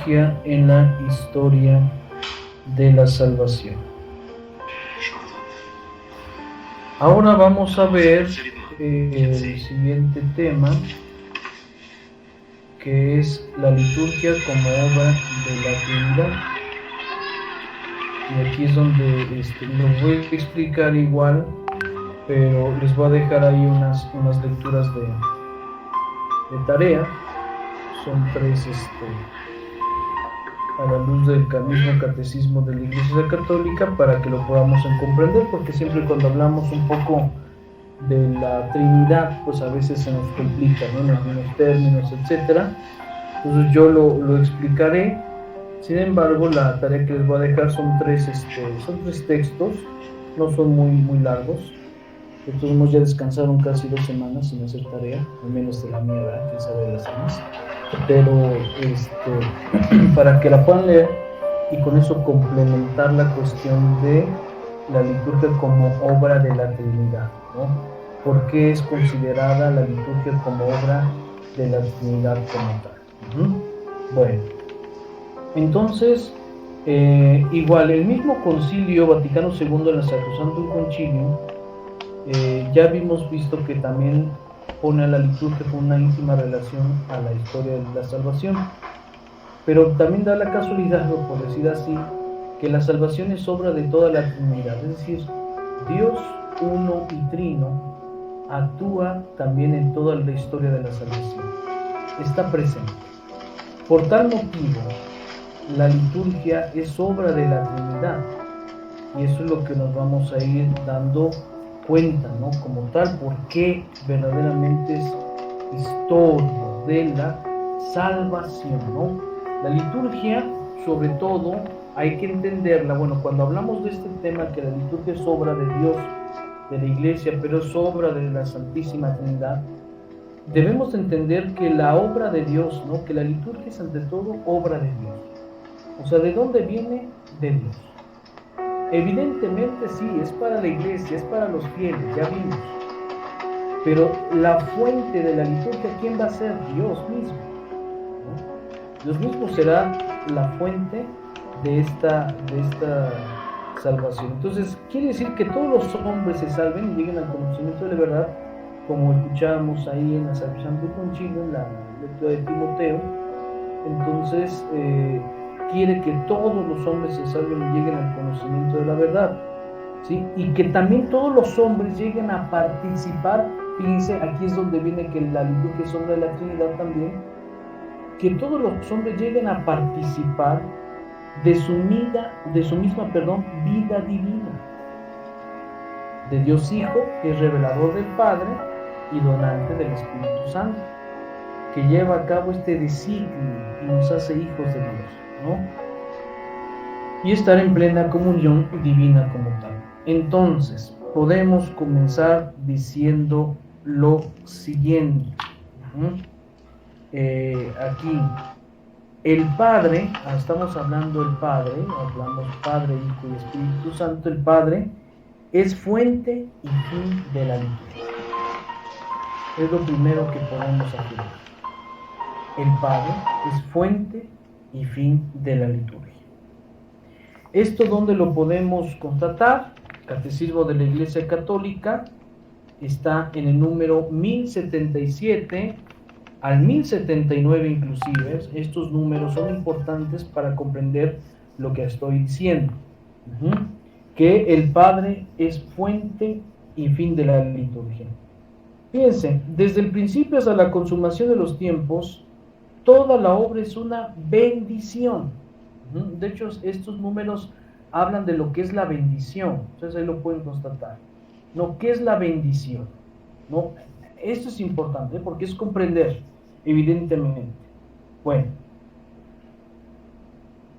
liturgia en la historia de la salvación. Ahora vamos a ver el siguiente tema, que es la liturgia como obra de la Trinidad. Y aquí es donde lo voy a explicar igual, pero les voy a dejar ahí unas lecturas de tarea. Son tres a la luz del mismo catecismo de la Iglesia Católica, para que lo podamos comprender, porque siempre cuando hablamos un poco de la Trinidad, pues a veces se nos complica, ¿no? En algunos términos, etcétera. Entonces yo lo explicaré. Sin embargo, la tarea que les voy a dejar son tres textos, no son muy largos. De todos modos, ya descansaron casi 2 semanas sin hacer tarea, al menos de la mía, ¿verdad? Quién sabe de las demás. Pero para que la puedan leer y con eso complementar la cuestión de la liturgia como obra de la Trinidad, ¿no? ¿Por qué es considerada la liturgia como obra de la Trinidad como tal? Bueno, entonces, igual, el mismo Concilio Vaticano II en la Sacrosanctum Concilium, ya habíamos visto que también pone a la liturgia con una íntima relación a la historia de la salvación, pero también da la casualidad, o por decir así, que la salvación es obra de toda la Trinidad, es decir, Dios uno y trino actúa también en toda la historia de la salvación, está presente. Por tal motivo, la liturgia es obra de la Trinidad, y eso es lo que nos vamos a ir dando cuenta, ¿no? Como tal, porque verdaderamente es historia de la salvación, ¿no? La liturgia, sobre todo, hay que entenderla, bueno, cuando hablamos de este tema, que la liturgia es obra de Dios, de la Iglesia, pero es obra de la Santísima Trinidad, debemos entender que la obra de Dios, ¿no? Que la liturgia es ante todo obra de Dios. O sea, ¿de dónde viene? De Dios. Evidentemente sí, es para la Iglesia, es para los fieles, ya vimos. Pero la fuente de la liturgia, ¿quién va a ser? Dios mismo, ¿no? Dios mismo será la fuente de esta salvación. Entonces, quiere decir que todos los hombres se salven y lleguen al conocimiento de la verdad, como escuchábamos ahí en la Sacrosanctum Concilium, en la lectura de Timoteo. Entonces, quiere que todos los hombres se salven y lleguen al conocimiento de la verdad, ¿sí? Y que también todos los hombres lleguen a participar. Fíjense, aquí es donde viene que la liturgia es obra de la Trinidad también, que todos los hombres lleguen a participar de su misma vida divina, de Dios Hijo, que es revelador del Padre y donante del Espíritu Santo, que lleva a cabo este designio y nos hace hijos de Dios, ¿no? Y estar en plena comunión divina como tal. Entonces, podemos comenzar diciendo lo siguiente. Aquí, el Padre, estamos hablando del Padre, hablamos Padre, Hijo y Espíritu Santo. El Padre es fuente y fin de la liturgia. Es lo primero que podemos afirmar. El Padre es fuente y fin de la liturgia. ¿Esto dónde lo podemos constatar? Catecismo de la Iglesia Católica está en el número 1077 al 1079 inclusive. Estos números son importantes para comprender lo que estoy diciendo. Que el Padre es fuente y fin de la liturgia. Fíjense, desde el principio hasta la consumación de los tiempos, toda la obra es una bendición. De hecho, estos números hablan de lo que es la bendición. Entonces ahí lo pueden constatar. ¿No? ¿Qué es la bendición? ¿No? Esto es importante porque es comprender, evidentemente. Bueno,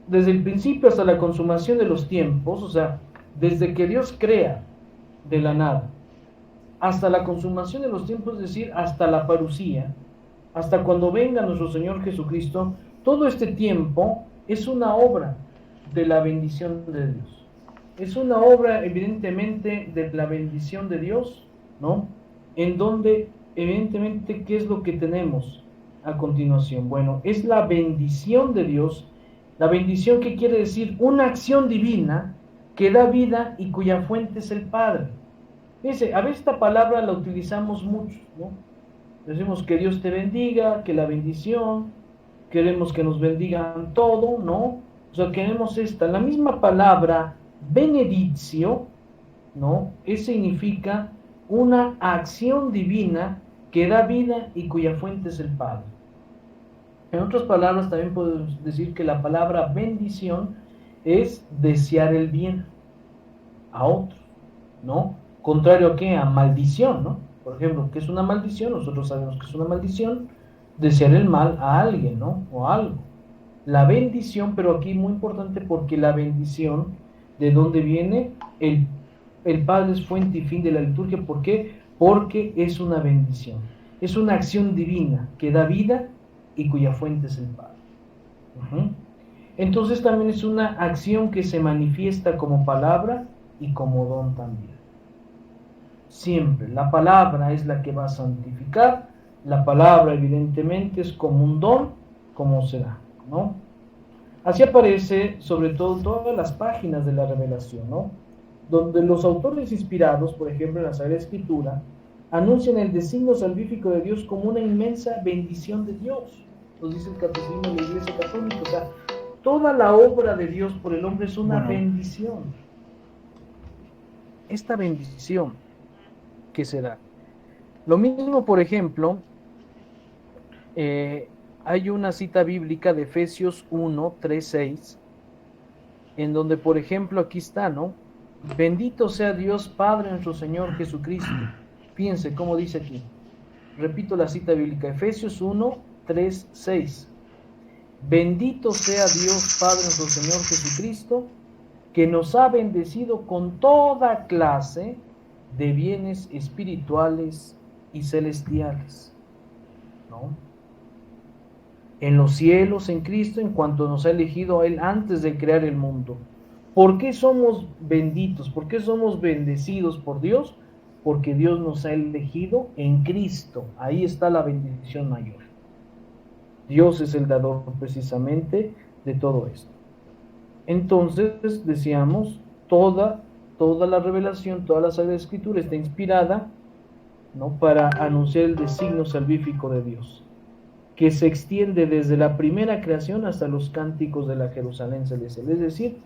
desde el principio hasta la consumación de los tiempos, o sea, desde que Dios crea de la nada hasta la consumación de los tiempos, es decir, hasta la parusía, hasta cuando venga nuestro Señor Jesucristo, todo este tiempo es una obra de la bendición de Dios. Es una obra, evidentemente, de la bendición de Dios, ¿no? En donde, evidentemente, ¿qué es lo que tenemos a continuación? Bueno, es la bendición de Dios La bendición, ¿qué quiere decir? Una acción divina que da vida y cuya fuente es el Padre. Dice, a veces esta palabra la utilizamos mucho, ¿no? Decimos que Dios te bendiga, que la bendición, queremos que nos bendigan todo, ¿no? O sea, queremos esta, la misma palabra benedictio, ¿no? Significa una acción divina que da vida y cuya fuente es el Padre. En otras palabras, también podemos decir que la palabra bendición es desear el bien a otros, ¿no? Contrario a qué? A maldición, ¿no? Por ejemplo, ¿qué es una maldición? Nosotros sabemos que es una maldición, desear el mal a alguien, ¿no? O a algo. La bendición, pero aquí muy importante porque la bendición, ¿de dónde viene? El Padre es fuente y fin de la liturgia. ¿Por qué? Porque es una bendición. Es una acción divina que da vida y cuya fuente es el Padre. Entonces también es una acción que se manifiesta como palabra y como don también. Siempre, la palabra es la que va a santificar, la palabra evidentemente es como un don, como se da, ¿no? Así aparece sobre todo en todas las páginas de la revelación, ¿no? Donde los autores inspirados, por ejemplo en la Sagrada Escritura, anuncian el designio salvífico de Dios como una inmensa bendición de Dios. Nos dice el Catecismo de la Iglesia Católica. O sea, toda la obra de Dios por el hombre es una bendición. Esta bendición que se da. Lo mismo, por ejemplo, hay una cita bíblica de Efesios 1, 3, 6, en donde, por ejemplo, aquí está, ¿no? Bendito sea Dios Padre nuestro Señor Jesucristo. Fíjense cómo dice aquí. Repito la cita bíblica, Efesios 1, 3, 6. Bendito sea Dios Padre nuestro Señor Jesucristo, que nos ha bendecido con toda clase de bienes espirituales y celestiales, ¿no? En los cielos, en Cristo, en cuanto nos ha elegido a Él antes de crear el mundo. ¿Por qué somos benditos? ¿Por qué somos bendecidos por Dios? Porque Dios nos ha elegido en Cristo. Ahí está la bendición mayor. Dios es el dador precisamente de todo esto. Entonces, decíamos, toda la revelación, toda la Sagrada Escritura está inspirada, ¿no?, para anunciar el designio salvífico de Dios, que se extiende desde la primera creación hasta los cánticos de la Jerusalén celestial. Es decir,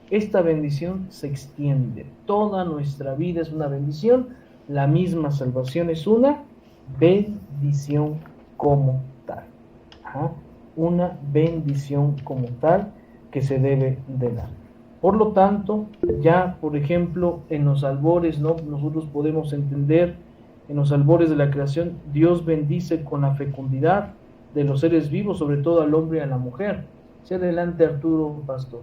esta bendición se extiende. Toda nuestra vida es una bendición. La misma salvación es una bendición como tal. Una bendición como tal que se debe de dar. Por lo tanto, ya, por ejemplo, en los albores, ¿no?, nosotros podemos entender, en los albores de la creación, Dios bendice con la fecundidad de los seres vivos, sobre todo al hombre y a la mujer. Sí, adelante, Arturo, pastor.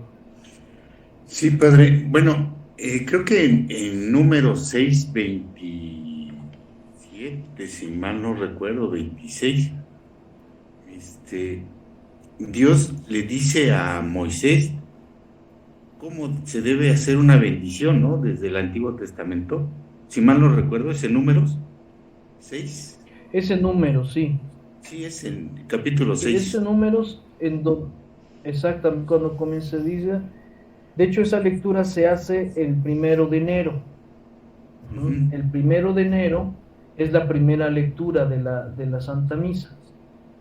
Sí, padre. Bueno, creo que en Números 6, 27, si mal no recuerdo, 26, Dios le dice a Moisés cómo se debe hacer una bendición, ¿no? Desde el Antiguo Testamento. Si mal no recuerdo, ¿es en Números 6? Ese número, sí. Sí, es en capítulo 6. Ese Números, exactamente cuando comienza, dice. De hecho, esa lectura se hace el 1 de enero. El 1 de enero es la primera lectura de la Santa Misa,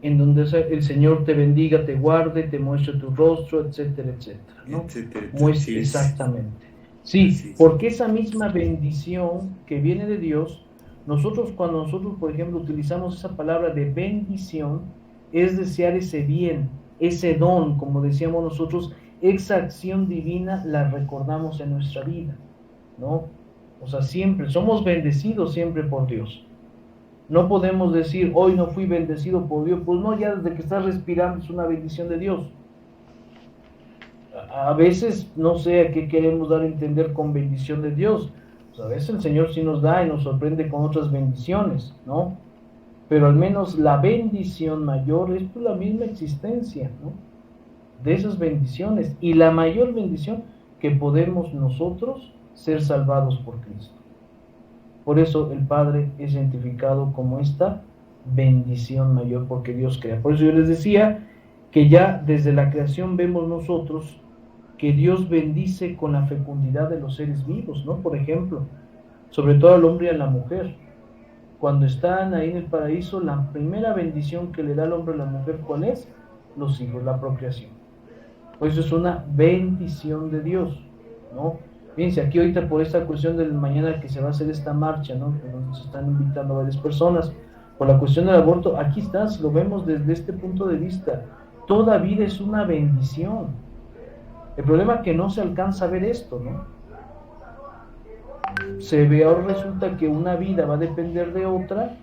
en donde el Señor te bendiga, te guarde, te muestre tu rostro, etcétera, etcétera, ¿no? Sí, exactamente. Sí, porque esa misma bendición que viene de Dios, cuando nosotros, por ejemplo, utilizamos esa palabra de bendición, es desear ese bien, ese don, como decíamos nosotros, esa acción divina la recordamos en nuestra vida, ¿no? O sea, siempre, somos bendecidos siempre por Dios. No podemos decir, hoy no fui bendecido por Dios. Pues no, ya desde que estás respirando es una bendición de Dios. A veces, no sé a qué queremos dar a entender con bendición de Dios. Pues a veces el Señor sí nos da y nos sorprende con otras bendiciones, ¿no? Pero al menos la bendición mayor es por la misma existencia, ¿no?, de esas bendiciones, y la mayor bendición que podemos nosotros ser salvados por Cristo. Por eso el Padre es identificado como esta bendición mayor, porque Dios crea. Por eso yo les decía que ya desde la creación vemos nosotros que Dios bendice con la fecundidad de los seres vivos, ¿no? Por ejemplo, sobre todo al hombre y a la mujer. Cuando están ahí en el paraíso, la primera bendición que le da al hombre y a la mujer, ¿cuál es? Los hijos, la procreación. Pues eso es una bendición de Dios, ¿no? Fíjense, aquí ahorita por esta cuestión del mañana que se va a hacer esta marcha, ¿no? Que nos están invitando a varias personas, por la cuestión del aborto, aquí está, si lo vemos desde este punto de vista, toda vida es una bendición. El problema es que no se alcanza a ver esto, ¿no? Se ve, ahora resulta que una vida va a depender de otra,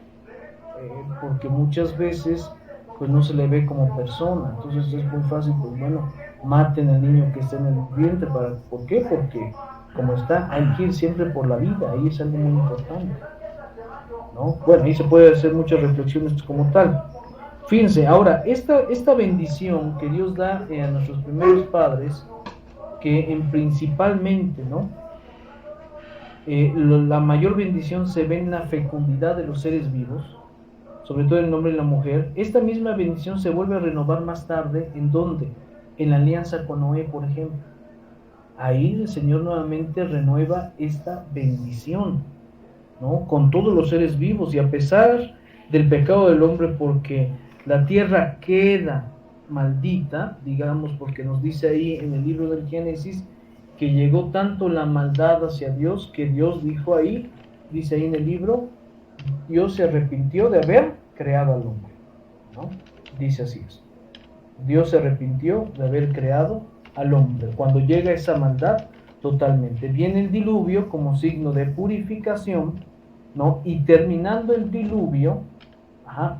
porque muchas veces pues no se le ve como persona, entonces es muy fácil, pues bueno, maten al niño que está en el vientre, ¿por qué? Porque como está, hay que ir siempre por la vida, ahí es algo muy importante, ¿no? Bueno, ahí se puede hacer muchas reflexiones como tal. Fíjense, ahora, esta bendición que Dios da a nuestros primeros padres, que principalmente, ¿no? La mayor bendición se ve en la fecundidad de los seres vivos, sobre todo en el hombre y la mujer. Esta misma bendición se vuelve a renovar más tarde, ¿en dónde? En la alianza con Noé, por ejemplo. Ahí el Señor nuevamente renueva esta bendición, ¿no? Con todos los seres vivos, y a pesar del pecado del hombre, porque la tierra queda maldita, digamos, porque nos dice ahí en el libro del Génesis, que llegó tanto la maldad hacia Dios, que Dios dijo ahí, dice ahí en el libro, Dios se arrepintió de haber creado al hombre, ¿no? Dice así es. Dios se arrepintió de haber creado al hombre. Cuando llega esa maldad, totalmente. Viene el diluvio como signo de purificación, ¿no? Y terminando el diluvio,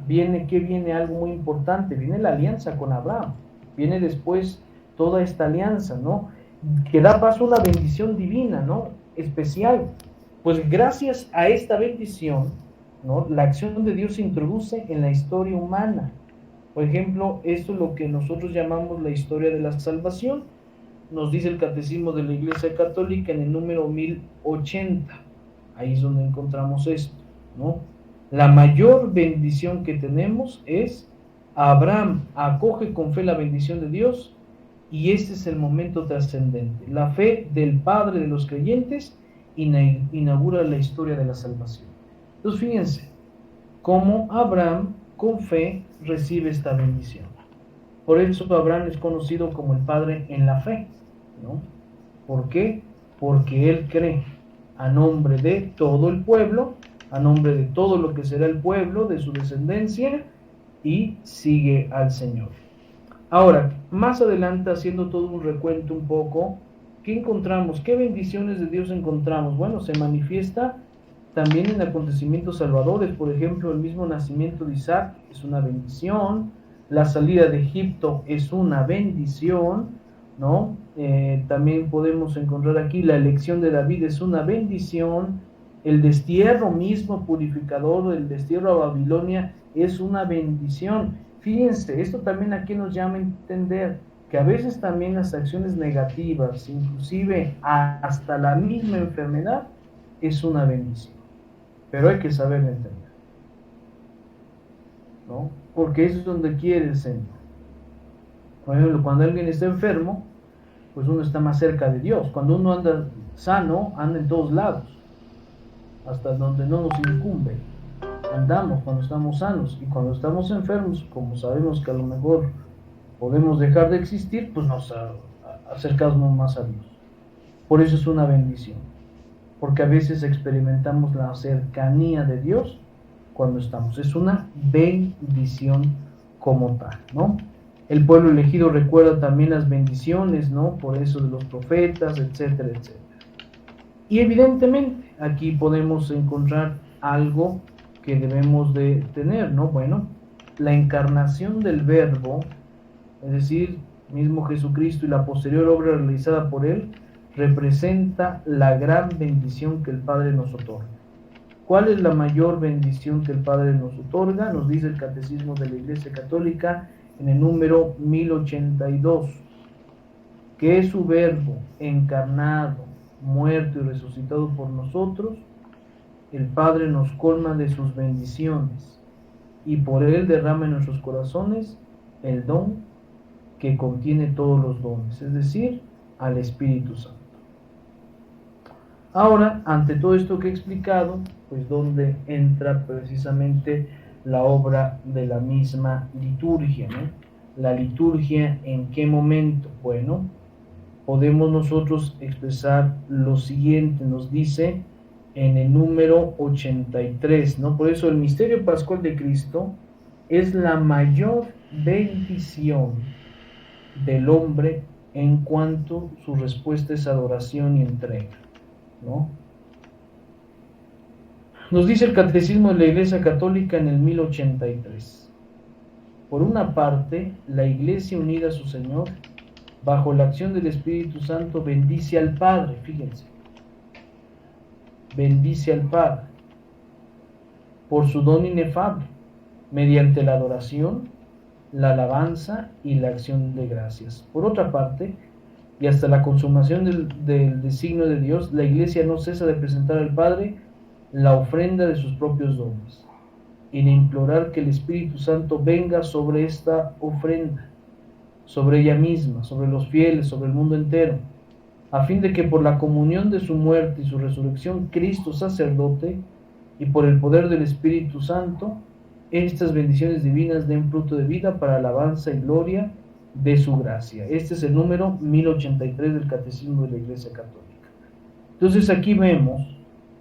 viene algo muy importante, viene la alianza con Abraham, viene después toda esta alianza, ¿no? Que da paso a una bendición divina, ¿no? Especial. Pues gracias a esta bendición, ¿no? La acción de Dios se introduce en la historia humana. Por ejemplo, esto es lo que nosotros llamamos la historia de la salvación. Nos dice el Catecismo de la Iglesia Católica en el número 1080. Ahí es donde encontramos esto, ¿no? La mayor bendición que tenemos es Abraham acoge con fe la bendición de Dios, y este es el momento trascendente. La fe del Padre de los creyentes inaugura la historia de la salvación. Entonces fíjense cómo Abraham con fe recibe esta bendición. Por eso Abraham es conocido como el padre en la fe, ¿no? ¿Por qué? Porque él cree a nombre de todo el pueblo, a nombre de todo lo que será el pueblo, de su descendencia, y sigue al Señor. Ahora, más adelante, haciendo todo un recuento un poco, ¿qué encontramos? ¿Qué bendiciones de Dios encontramos? Bueno, se manifiesta también en acontecimientos salvadores. Por ejemplo, el mismo nacimiento de Isaac es una bendición, la salida de Egipto es una bendición, ¿no? También podemos encontrar aquí la elección de David es una bendición, el destierro mismo purificador, el destierro a Babilonia es una bendición. Fíjense, esto también aquí nos llama a entender que a veces también las acciones negativas, inclusive hasta la misma enfermedad, es una bendición. Pero hay que saber entender, ¿no? Porque eso es donde quiere el Señor. Por ejemplo, cuando alguien está enfermo, pues uno está más cerca de Dios. Cuando uno anda sano, anda en todos lados, hasta donde no nos incumbe. Andamos cuando estamos sanos, y cuando estamos enfermos, como sabemos que a lo mejor podemos dejar de existir, pues nos acercamos más a Dios. Por eso es una bendición, porque a veces experimentamos la cercanía de Dios cuando estamos. Es una bendición como tal, ¿no? El pueblo elegido recuerda también las bendiciones, ¿no? Por eso de los profetas, etcétera, etcétera. Y evidentemente aquí podemos encontrar algo que debemos de tener, ¿no? Bueno, la encarnación del Verbo, es decir, mismo Jesucristo y la posterior obra realizada por él, representa la gran bendición que el Padre nos otorga. ¿Cuál es la mayor bendición que el Padre nos otorga? Nos dice el Catecismo de la Iglesia Católica en el número 1082, que es su Verbo encarnado, muerto y resucitado por nosotros. El Padre nos colma de sus bendiciones y por él derrama en nuestros corazones el don que contiene todos los dones, es decir, al Espíritu Santo. Ahora, ante todo esto que he explicado, pues donde entra precisamente la obra de la misma liturgia, ¿no? La liturgia, ¿en qué momento? Bueno, podemos nosotros expresar lo siguiente, nos dice en el número 83, ¿no? Por eso el misterio pascual de Cristo es la mayor bendición del hombre en cuanto su respuesta es adoración y entrega, ¿no? Nos dice el Catecismo de la Iglesia Católica en el 1083. Por una parte, la Iglesia unida a su Señor, bajo la acción del Espíritu Santo, bendice al Padre, fíjense, bendice al Padre por su don inefable, mediante la adoración, la alabanza y la acción de gracias. Por otra parte, y hasta la consumación del designio de Dios, la Iglesia no cesa de presentar al Padre la ofrenda de sus propios dones y de implorar que el Espíritu Santo venga sobre esta ofrenda, sobre ella misma, sobre los fieles, sobre el mundo entero, a fin de que por la comunión de su muerte y su resurrección, Cristo sacerdote, y por el poder del Espíritu Santo, estas bendiciones divinas den fruto de vida para alabanza y gloria de su gracia. Este es el número 1083 del Catecismo de la Iglesia Católica. Entonces aquí vemos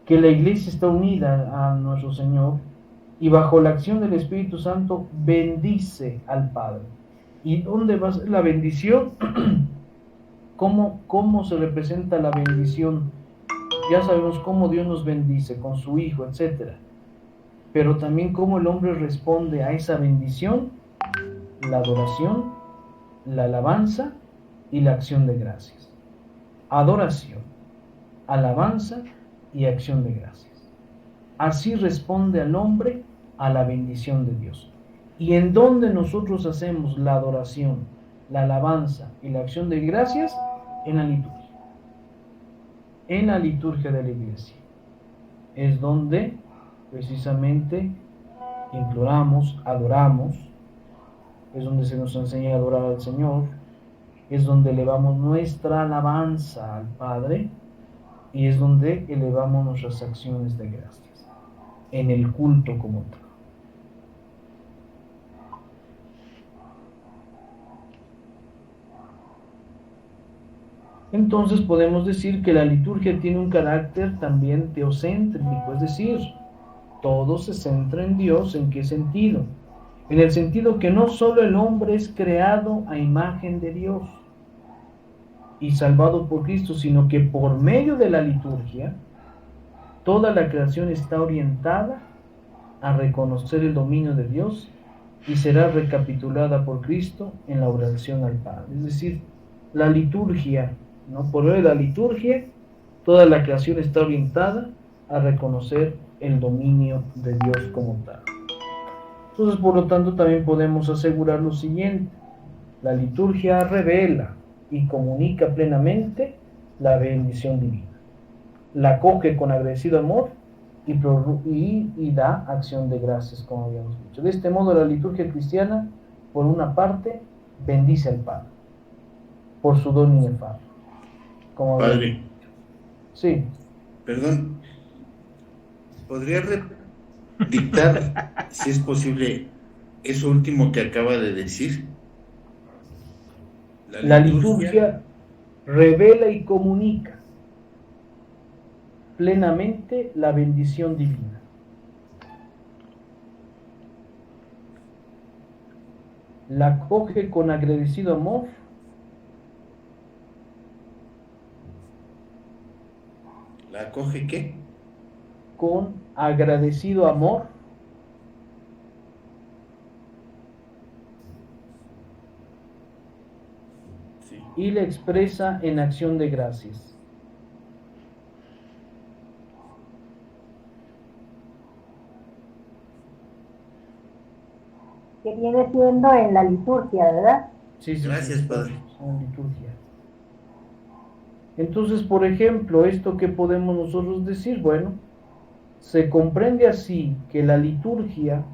que la Iglesia está unida a nuestro Señor y bajo la acción del Espíritu Santo bendice al Padre. ¿Y dónde va a ser la bendición? ¿Cómo se representa la bendición? Ya sabemos cómo Dios nos bendice con su Hijo, etc. Pero también cómo el hombre responde a esa bendición: la adoración, la alabanza y la acción de gracias. Adoración, alabanza y acción de gracias. Así responde al hombre a la bendición de Dios. ¿Y en dónde nosotros hacemos la adoración, la alabanza y la acción de gracias? En la liturgia. En la liturgia de la Iglesia. Es donde precisamente imploramos, adoramos, es donde se nos enseña a adorar al Señor, es donde elevamos nuestra alabanza al Padre y es donde elevamos nuestras acciones de gracias, en el culto como tal. Entonces podemos decir que la liturgia tiene un carácter también teocéntrico, es decir, todo se centra en Dios. ¿En qué sentido? En el sentido que no solo el hombre es creado a imagen de Dios y salvado por Cristo, sino que por medio de la liturgia, toda la creación está orientada a reconocer el dominio de Dios y será recapitulada por Cristo en la oración al Padre. Es decir, la liturgia, ¿no? Por medio de la liturgia, toda la creación está orientada a reconocer el dominio de Dios como tal. Entonces, por lo tanto, también podemos asegurar lo siguiente: la liturgia revela y comunica plenamente la bendición divina, la acoge con agradecido amor y da acción de gracias, como habíamos dicho. De este modo, la liturgia cristiana, por una parte, bendice al Padre por su don inefable. Padre, sí. Perdón, ¿podría dictar, si es posible, eso último que acaba de decir? La liturgia revela y comunica plenamente la bendición divina. La acoge con agradecido amor ¿La acoge qué? Con agradecido amor sí. Y la expresa en acción de gracias. Que viene siendo en la liturgia, ¿verdad? Sí, Gracias, Padre. En liturgia. Entonces, por ejemplo, ¿esto qué podemos nosotros decir? Bueno, se comprende así que la liturgia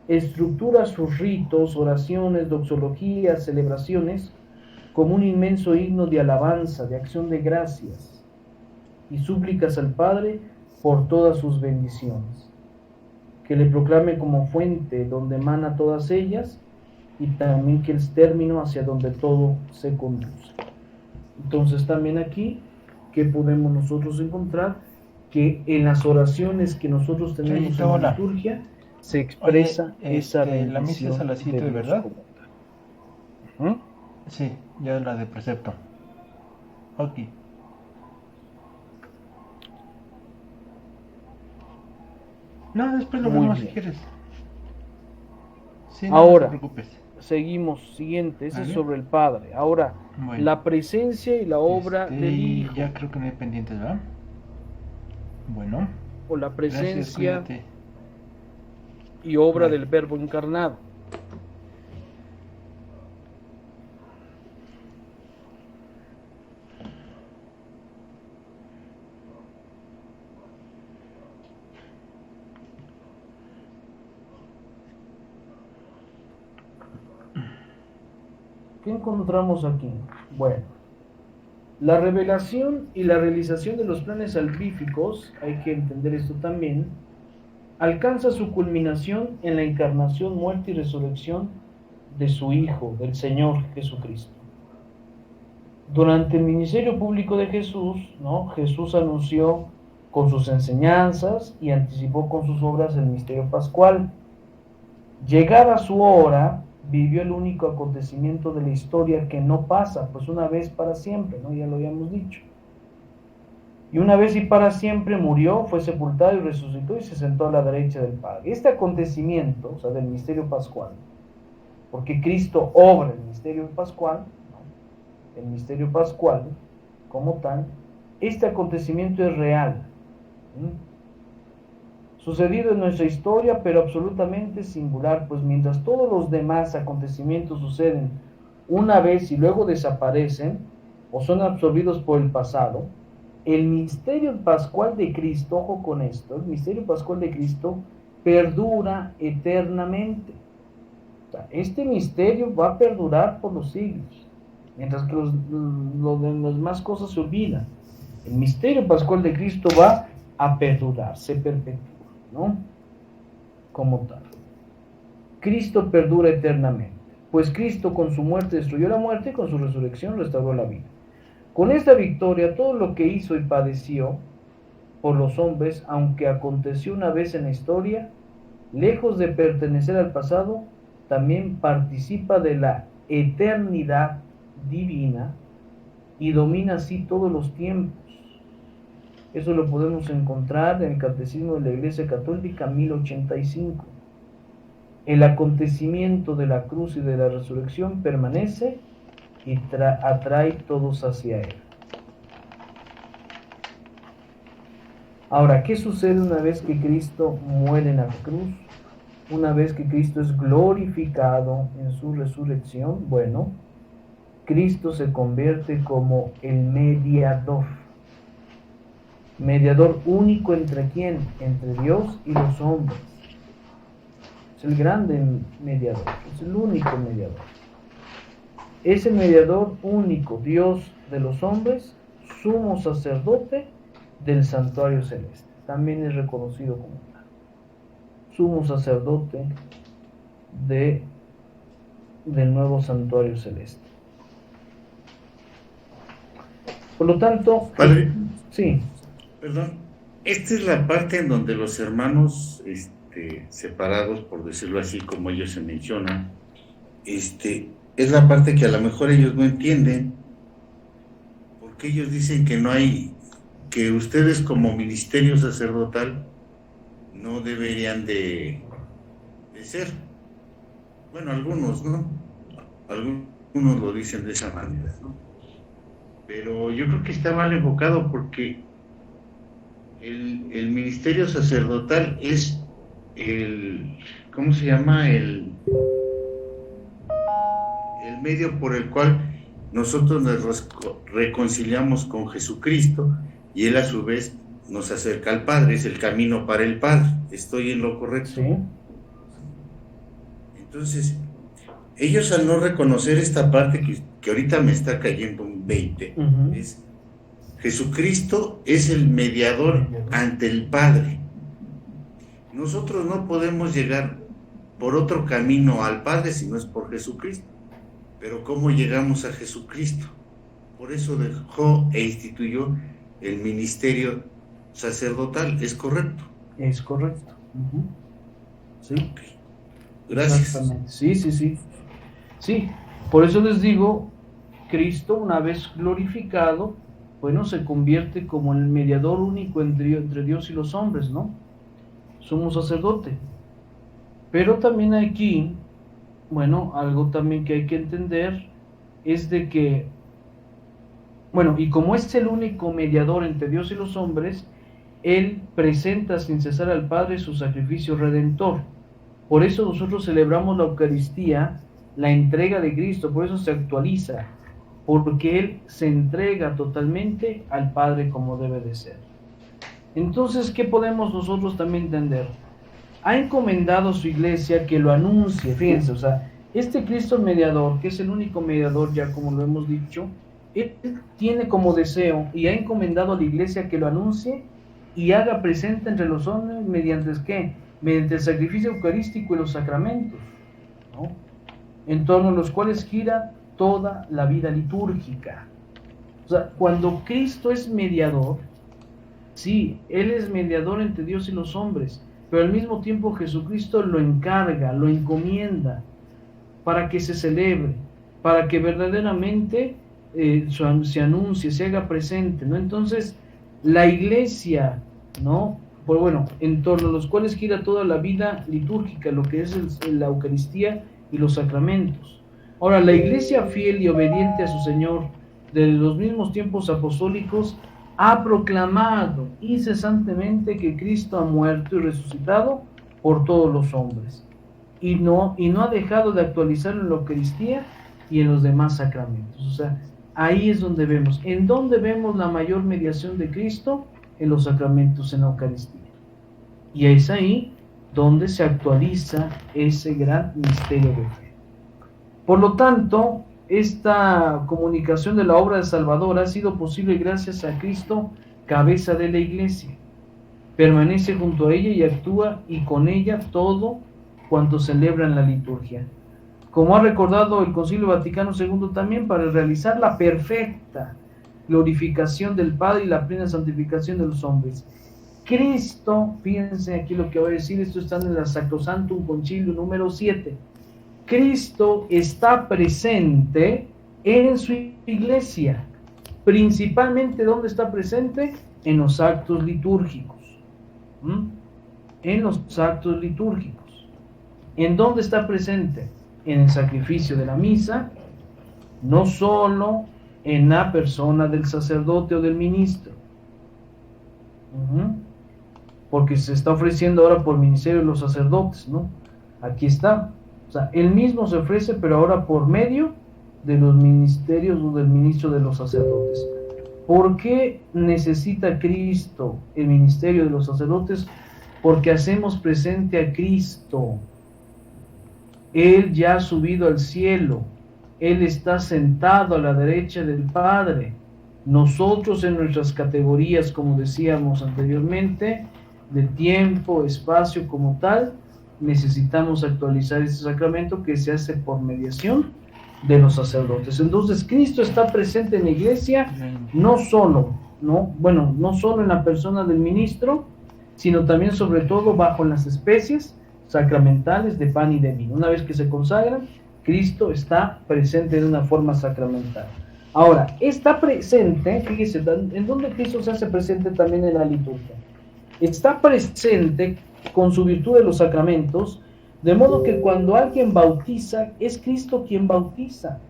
estructura sus ritos, oraciones, doxologías, celebraciones, como un inmenso himno de alabanza, de acción de gracias y súplicas al Padre por todas sus bendiciones, que le proclame como fuente donde emana todas ellas y también que es término hacia donde todo se conduce. Entonces también aquí, ¿qué podemos nosotros encontrar? Que en las oraciones que nosotros tenemos en la liturgia se expresa esa bendición. La misa es a las 7, ¿verdad? Sí, ya la de precepto. Ok. No, después lo vemos si quieres. Sí, no, ahora, no te preocupes. Seguimos, siguiente, ese es sobre el Padre. Ahora, bueno, la presencia y la obra del Hijo. Ya creo que no hay pendientes, ¿verdad? Bueno. O la presencia y obra del Verbo encarnado. ¿Qué encontramos aquí? Bueno, la revelación y la realización de los planes salvíficos, hay que entender esto también, alcanza su culminación en la encarnación, muerte y resurrección de su Hijo, del Señor Jesucristo. Durante el ministerio público de Jesús, ¿no? Jesús anunció con sus enseñanzas y anticipó con sus obras el misterio pascual. Llegada su hora, vivió el único acontecimiento de la historia que no pasa, pues una vez para siempre, ¿no? Ya lo habíamos dicho. Y una vez y para siempre murió, fue sepultado y resucitó y se sentó a la derecha del Padre. Este acontecimiento, o sea, del misterio pascual, porque Cristo obra el misterio pascual, ¿no? El misterio pascual, como tal, este acontecimiento es real, sucedido en nuestra historia, pero absolutamente singular, pues mientras todos los demás acontecimientos suceden una vez y luego desaparecen o son absorbidos por el pasado, el misterio pascual de Cristo, ojo con esto, el misterio pascual de Cristo perdura eternamente. O sea, este misterio va a perdurar por los siglos, mientras que las demás cosas se olvidan. El misterio pascual de Cristo va a perdurar, se perpetúa, ¿no? Como tal. Cristo perdura eternamente, pues Cristo con su muerte destruyó la muerte y con su resurrección restauró la vida. Con esta victoria, todo lo que hizo y padeció por los hombres, aunque aconteció una vez en la historia, lejos de pertenecer al pasado, también participa de la eternidad divina y domina así todos los tiempos. Eso lo podemos encontrar en el Catecismo de la Iglesia Católica 1085. El acontecimiento de la cruz y de la resurrección permanece y atrae todos hacia él. Ahora, ¿qué sucede una vez que Cristo muere en la cruz? Una vez que Cristo es glorificado en su resurrección, bueno, Cristo se convierte como el mediador. Mediador único entre quién, entre Dios y los hombres. Es el grande mediador, es el único mediador. Es el mediador único, Dios de los hombres, sumo sacerdote del santuario celeste. También es reconocido como tal. Sumo sacerdote del nuevo santuario celeste. Por lo tanto, Padre, sí. Perdón, esta es la parte en donde los hermanos separados, por decirlo así, como ellos se mencionan, es la parte que a lo mejor ellos no entienden, porque ellos dicen que no hay, que ustedes como ministerio sacerdotal no deberían de ser. Bueno, algunos, ¿no? Algunos lo dicen de esa manera, ¿no? Pero yo creo que está mal enfocado porque el ministerio sacerdotal es ¿cómo se llama? El medio por el cual nosotros nos reconciliamos con Jesucristo y Él a su vez nos acerca al Padre, es el camino para el Padre. ¿Estoy en lo correcto? Sí. Entonces, ellos al no reconocer esta parte que ahorita me está cayendo un 20, es Jesucristo es el mediador ante el Padre. Nosotros no podemos llegar por otro camino al Padre si no es por Jesucristo. Pero ¿cómo llegamos a Jesucristo? Por eso dejó e instituyó el ministerio sacerdotal. ¿Es correcto? Es correcto. Sí. Okay. Gracias. Exactamente. Sí. Sí, por eso les digo, Cristo, una vez glorificado, bueno, se convierte como el mediador único entre Dios y los hombres, ¿no? Sumo sacerdote. Pero también aquí, bueno, algo también que hay que entender es de que, bueno, y como es el único mediador entre Dios y los hombres, Él presenta sin cesar al Padre su sacrificio redentor. Por eso nosotros celebramos la Eucaristía, la entrega de Cristo, por eso se actualiza, porque Él se entrega totalmente al Padre como debe de ser. Entonces, ¿qué podemos nosotros también entender? Ha encomendado a su iglesia que lo anuncie, fíjense, o sea, este Cristo mediador, que es el único mediador, ya como lo hemos dicho, Él tiene como deseo y ha encomendado a la iglesia que lo anuncie y haga presente entre los hombres mediante ¿qué? Mediante el sacrificio eucarístico y los sacramentos, ¿no? En torno a los cuales gira toda la vida litúrgica. O sea, cuando Cristo es mediador, sí, Él es mediador entre Dios y los hombres, pero al mismo tiempo Jesucristo lo encarga, lo encomienda para que se celebre, para que verdaderamente se anuncie, se haga presente, ¿no? Entonces, la iglesia, ¿no? Pues bueno, en torno a los cuales gira toda la vida litúrgica, lo que es la Eucaristía y los sacramentos. Ahora, la iglesia fiel y obediente a su Señor, desde los mismos tiempos apostólicos, ha proclamado incesantemente que Cristo ha muerto y resucitado por todos los hombres, y no ha dejado de actualizarlo en la Eucaristía y en los demás sacramentos. O sea, ahí es donde vemos. ¿En dónde vemos la mayor mediación de Cristo? En los sacramentos, en la Eucaristía. Y es ahí donde se actualiza ese gran misterio de fe. Por lo tanto, esta comunicación de la obra de Salvador ha sido posible gracias a Cristo, cabeza de la Iglesia. Permanece junto a ella y actúa y con ella todo cuanto celebra en la liturgia. Como ha recordado el Concilio Vaticano II también, para realizar la perfecta glorificación del Padre y la plena santificación de los hombres. Cristo, fíjense aquí lo que voy a decir, esto está en el Sacrosanctum Concilio número 7. Cristo está presente en su iglesia. Principalmente, ¿dónde está presente? En los actos litúrgicos. En los actos litúrgicos. ¿En dónde está presente? En el sacrificio de la misa, no solo en la persona del sacerdote o del ministro, porque se está ofreciendo ahora por ministerio de los sacerdotes, ¿no? Aquí está. O sea, él mismo se ofrece, pero ahora por medio de los ministerios o del ministro de los sacerdotes. ¿Por qué necesita Cristo el ministerio de los sacerdotes? Porque hacemos presente a Cristo. Él ya ha subido al cielo. Él está sentado a la derecha del Padre. Nosotros en nuestras categorías, como decíamos anteriormente, de tiempo, espacio como tal, necesitamos actualizar este sacramento que se hace por mediación de los sacerdotes. Entonces, Cristo está presente en la iglesia, no solo en la persona del ministro, sino también, sobre todo, bajo las especies sacramentales de pan y de vino. Una vez que se consagran, Cristo está presente de una forma sacramental. Ahora, está presente, fíjese, ¿en dónde Cristo se hace presente también en la liturgia? Está presente con su virtud de los sacramentos, de modo que cuando alguien bautiza, es Cristo quien bautiza.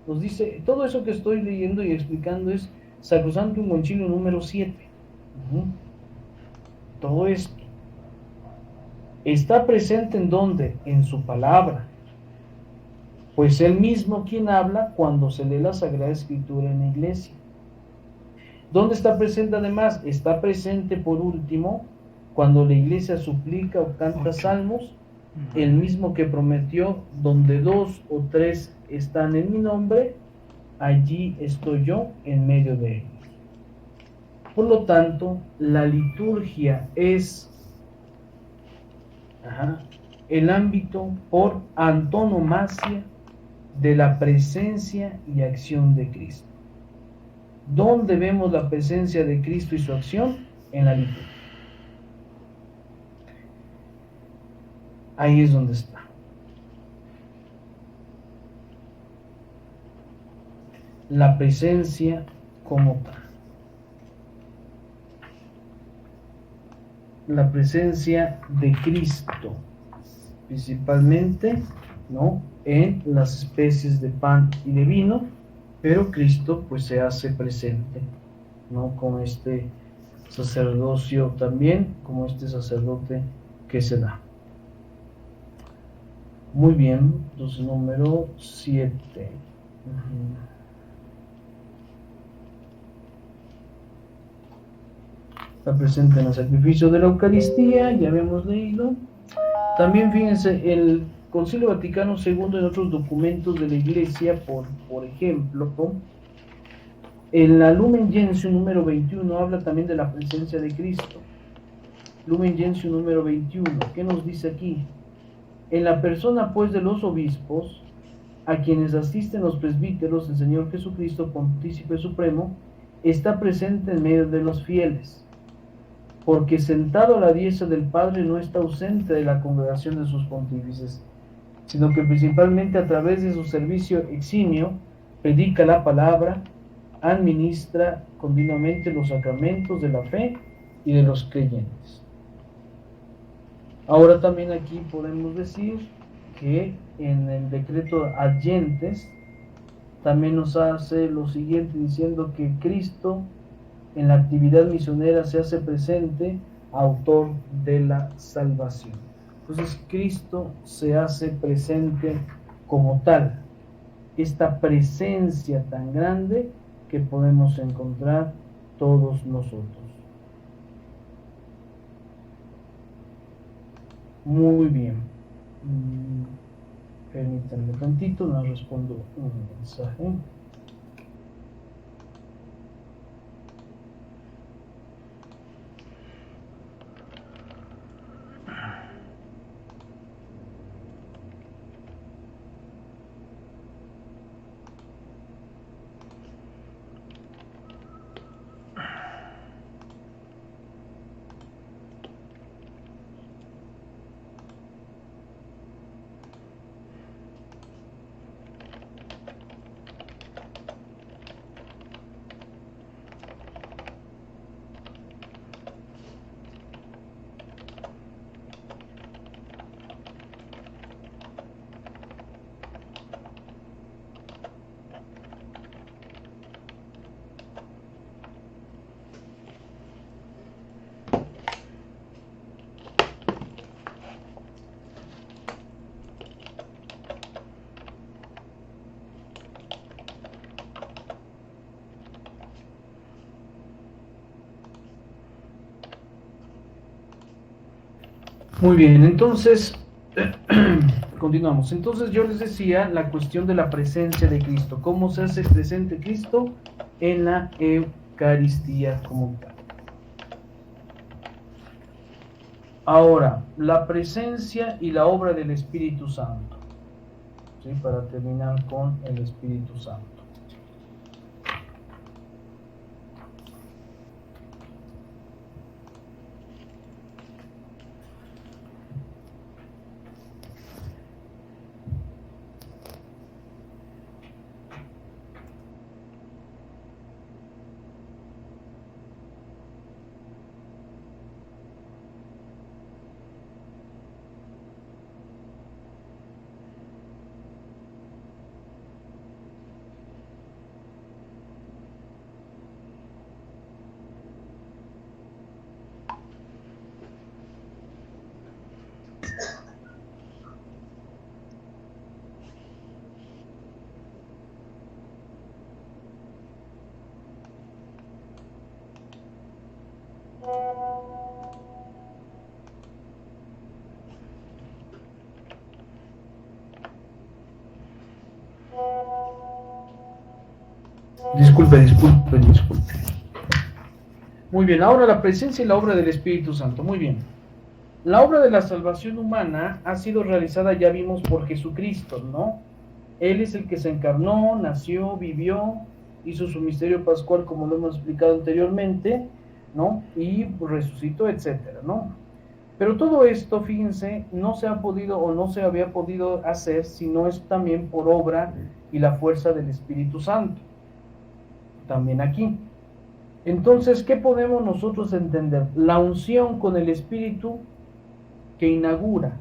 Nos dice, todo eso que estoy leyendo y explicando es Sacrosanctum Concilio número 7. Todo esto está presente ¿en dónde? En su palabra. Pues él mismo quien habla cuando se lee la Sagrada Escritura en la iglesia. ¿Dónde está presente además? Está presente por último cuando la iglesia suplica o canta salmos el mismo que prometió, donde 2 o 3 están en mi nombre, allí estoy yo en medio de ellos. Por lo tanto, la liturgia es el ámbito por antonomasia de la presencia y acción de Cristo. ¿Dónde vemos la presencia de Cristo y su acción? En la liturgia. Ahí es donde está. La presencia como tal. La presencia de Cristo, principalmente, ¿no?, en las especies de pan y de vino, pero Cristo pues se hace presente, ¿no?, con este sacerdocio también, como este sacerdote que se da. Muy bien, entonces número 7. Está presente en el sacrificio de la Eucaristía, ya habíamos leído. También fíjense, el Concilio Vaticano II en otros documentos de la Iglesia, por ejemplo, en la Lumen Gentium número 21 habla también de la presencia de Cristo. Lumen Gentium número 21, ¿qué nos dice aquí? En la persona pues de los obispos, a quienes asisten los presbíteros, el Señor Jesucristo, Pontífice Supremo, está presente en medio de los fieles, porque sentado a la diestra del Padre no está ausente de la congregación de sus pontífices, sino que principalmente a través de su servicio eximio predica la palabra, administra continuamente los sacramentos de la fe y de los creyentes. Ahora también aquí podemos decir que en el decreto Ad Gentes también nos hace lo siguiente, diciendo que Cristo en la actividad misionera se hace presente, autor de la salvación. Entonces Cristo se hace presente como tal, esta presencia tan grande que podemos encontrar todos nosotros. Muy bien. Permítanme un tantito, no respondo un mensaje. Muy bien, entonces, continuamos. Entonces yo les decía la cuestión de la presencia de Cristo. ¿Cómo se hace presente Cristo en la Eucaristía como tal? Ahora, la presencia y la obra del Espíritu Santo. ¿Sí? Para terminar con el Espíritu Santo. Disculpe. Muy bien, ahora la presencia y la obra del Espíritu Santo. Muy bien. La obra de la salvación humana ha sido realizada, ya vimos, por Jesucristo, ¿no? Él es el que se encarnó, nació, vivió, hizo su misterio pascual, como lo hemos explicado anteriormente, ¿no? Y resucitó, etcétera, ¿no? Pero todo esto, fíjense, no se ha podido o no se había podido hacer si no es también por obra y la fuerza del Espíritu Santo. También aquí. Entonces, ¿qué podemos nosotros entender? La unción con el Espíritu que inaugura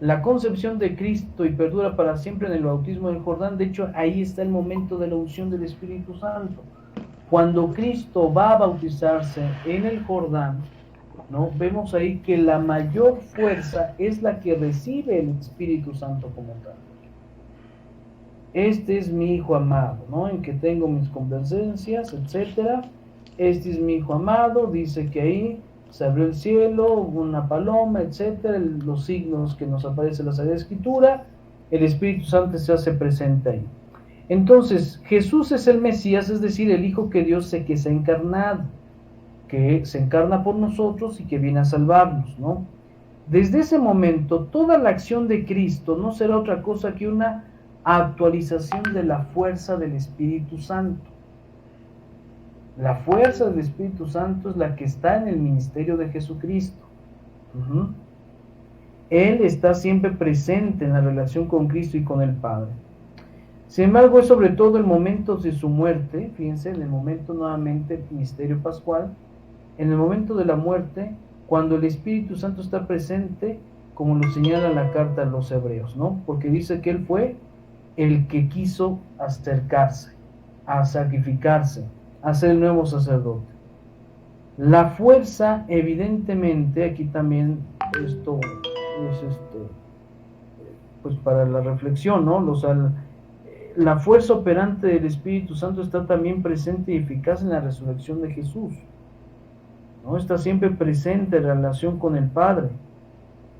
la concepción de Cristo y perdura para siempre en el bautismo del Jordán. De hecho, ahí está el momento de la unción del Espíritu Santo. Cuando Cristo va a bautizarse en el Jordán, ¿no? Vemos ahí que la mayor fuerza es la que recibe el Espíritu Santo como tal. Este es mi Hijo amado, ¿no? En que tengo mis complacencias, etcétera. Este es mi Hijo amado, dice que ahí se abrió el cielo, una paloma, etcétera, los signos que nos aparecen en la Sagrada Escritura, el Espíritu Santo se hace presente ahí. Entonces, Jesús es el Mesías, es decir, el Hijo que Dios que se ha encarnado, que se encarna por nosotros y que viene a salvarnos, ¿no? Desde ese momento, toda la acción de Cristo no será otra cosa que una actualización de la fuerza del Espíritu Santo. La fuerza del Espíritu Santo es la que está en el ministerio de Jesucristo. Él está siempre presente en la relación con Cristo y con el Padre. Sin embargo, es sobre todo el momento de su muerte, fíjense, en el momento nuevamente misterio pascual, en el momento de la muerte, cuando el Espíritu Santo está presente, como lo señala la carta a los hebreos, ¿no? Porque dice que Él fue el que quiso acercarse, a sacrificarse, a ser el nuevo sacerdote. La fuerza, evidentemente, aquí también esto es pues para la reflexión, ¿no? O sea, la fuerza operante del Espíritu Santo está también presente y eficaz en la resurrección de Jesús, ¿no? Está siempre presente en relación con el Padre.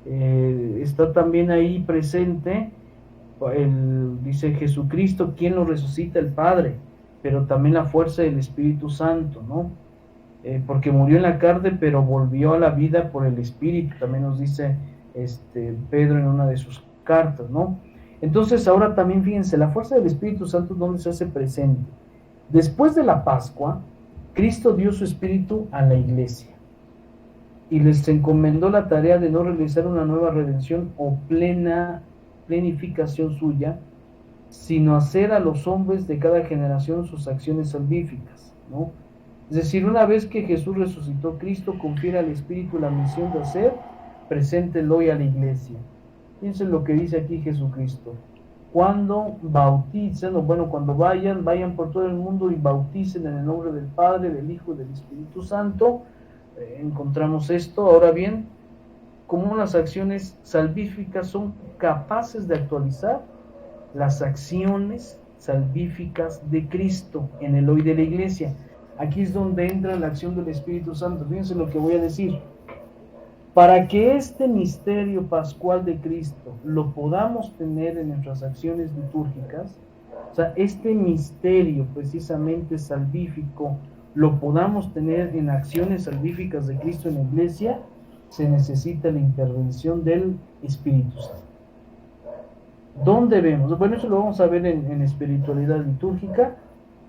Está también ahí presente, dice Jesucristo, quien lo resucita, el Padre, pero también la fuerza del Espíritu Santo, ¿no? Porque murió en la carne, pero volvió a la vida por el Espíritu, también nos dice Pedro en una de sus cartas, ¿no? Entonces ahora también fíjense, la fuerza del Espíritu Santo, ¿dónde se hace presente? Después de la Pascua, Cristo dio su Espíritu a la Iglesia y les encomendó la tarea de no realizar una nueva redención o plenificación suya, sino hacer a los hombres de cada generación sus acciones salvíficas, ¿no? Es decir, una vez que Jesús resucitó, Cristo confiere al Espíritu la misión de hacer presente hoy a la Iglesia. Fíjense lo que dice aquí Jesucristo. Cuando bauticen, o bueno, cuando vayan por todo el mundo y bauticen en el nombre del Padre, del Hijo y del Espíritu Santo, encontramos esto. Ahora bien, como unas acciones salvíficas son capaces de actualizar las acciones salvíficas de Cristo en el hoy de la Iglesia. Aquí es donde entra la acción del Espíritu Santo. Fíjense lo que voy a decir. Para que este misterio pascual de Cristo lo podamos tener en nuestras acciones litúrgicas, o sea, este misterio precisamente salvífico lo podamos tener en acciones salvíficas de Cristo en la Iglesia, se necesita la intervención del Espíritu Santo. ¿Dónde vemos? Bueno, eso lo vamos a ver en espiritualidad litúrgica,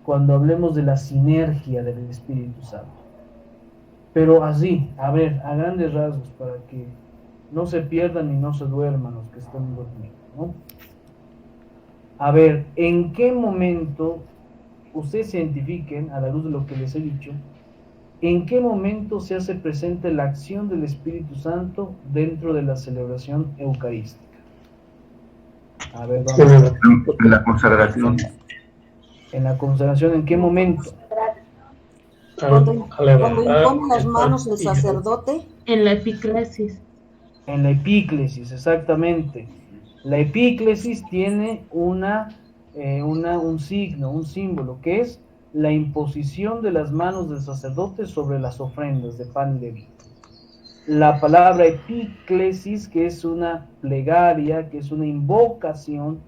cuando hablemos de la sinergia del Espíritu Santo. Pero así, a ver, a grandes rasgos, para que no se pierdan y no se duerman los que están durmiendo, ¿no? A ver, ¿en qué momento ustedes se identifiquen, a la luz de lo que les he dicho, en qué momento se hace presente la acción del Espíritu Santo dentro de la celebración eucarística? A ver, vamos. En la consagración. En la consagración, ¿en qué momento? Cuando impone las manos el sacerdote. En la epíclesis. En la epíclesis, exactamente. La epíclesis tiene un signo, un símbolo, que es la imposición de las manos del sacerdote sobre las ofrendas de pan y de vino. La palabra epíclesis, que es una plegaria, que es una invocación,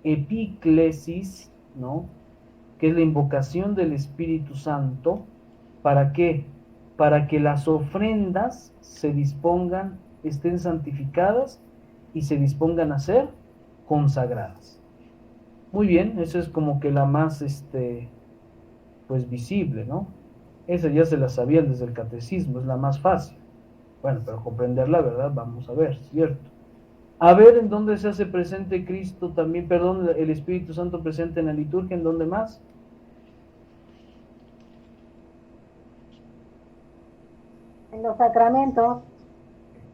epíclesis, ¿no? que es la invocación del Espíritu Santo. ¿Para qué? Para que las ofrendas se dispongan, estén santificadas y se dispongan a ser consagradas. Muy bien, esa es como que la más, pues visible, ¿no? Esa ya se la sabían desde el catecismo, es la más fácil. Bueno, pero comprenderla, ¿verdad? Vamos a ver, ¿cierto? A ver en dónde se hace presente Cristo también, perdón, el Espíritu Santo presente en la liturgia, ¿en dónde más? En los sacramentos.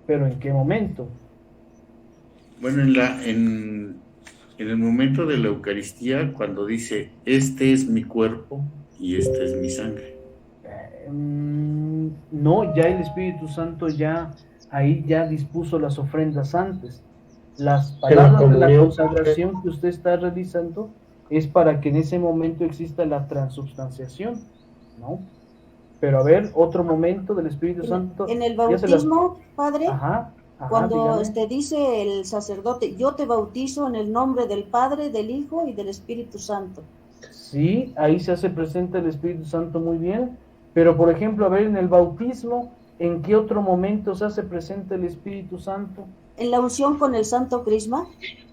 ¿Pero en qué momento? Bueno, en el momento de la Eucaristía, cuando dice, este es mi cuerpo y esta es mi sangre. No, ya el Espíritu Santo ahí ya dispuso las ofrendas antes. Las palabras de la consagración que usted está realizando es para que en ese momento exista la transubstanciación, ¿no? Pero a ver, otro momento del Espíritu Santo. En el bautismo, Padre, cuando dígame. dice el sacerdote, yo te bautizo en el nombre del Padre, del Hijo y del Espíritu Santo. Sí, ahí se hace presente el Espíritu Santo muy bien, pero por ejemplo, a ver, en el bautismo, ¿en qué otro momento se hace presente el Espíritu Santo? En la unción con el Santo Crisma.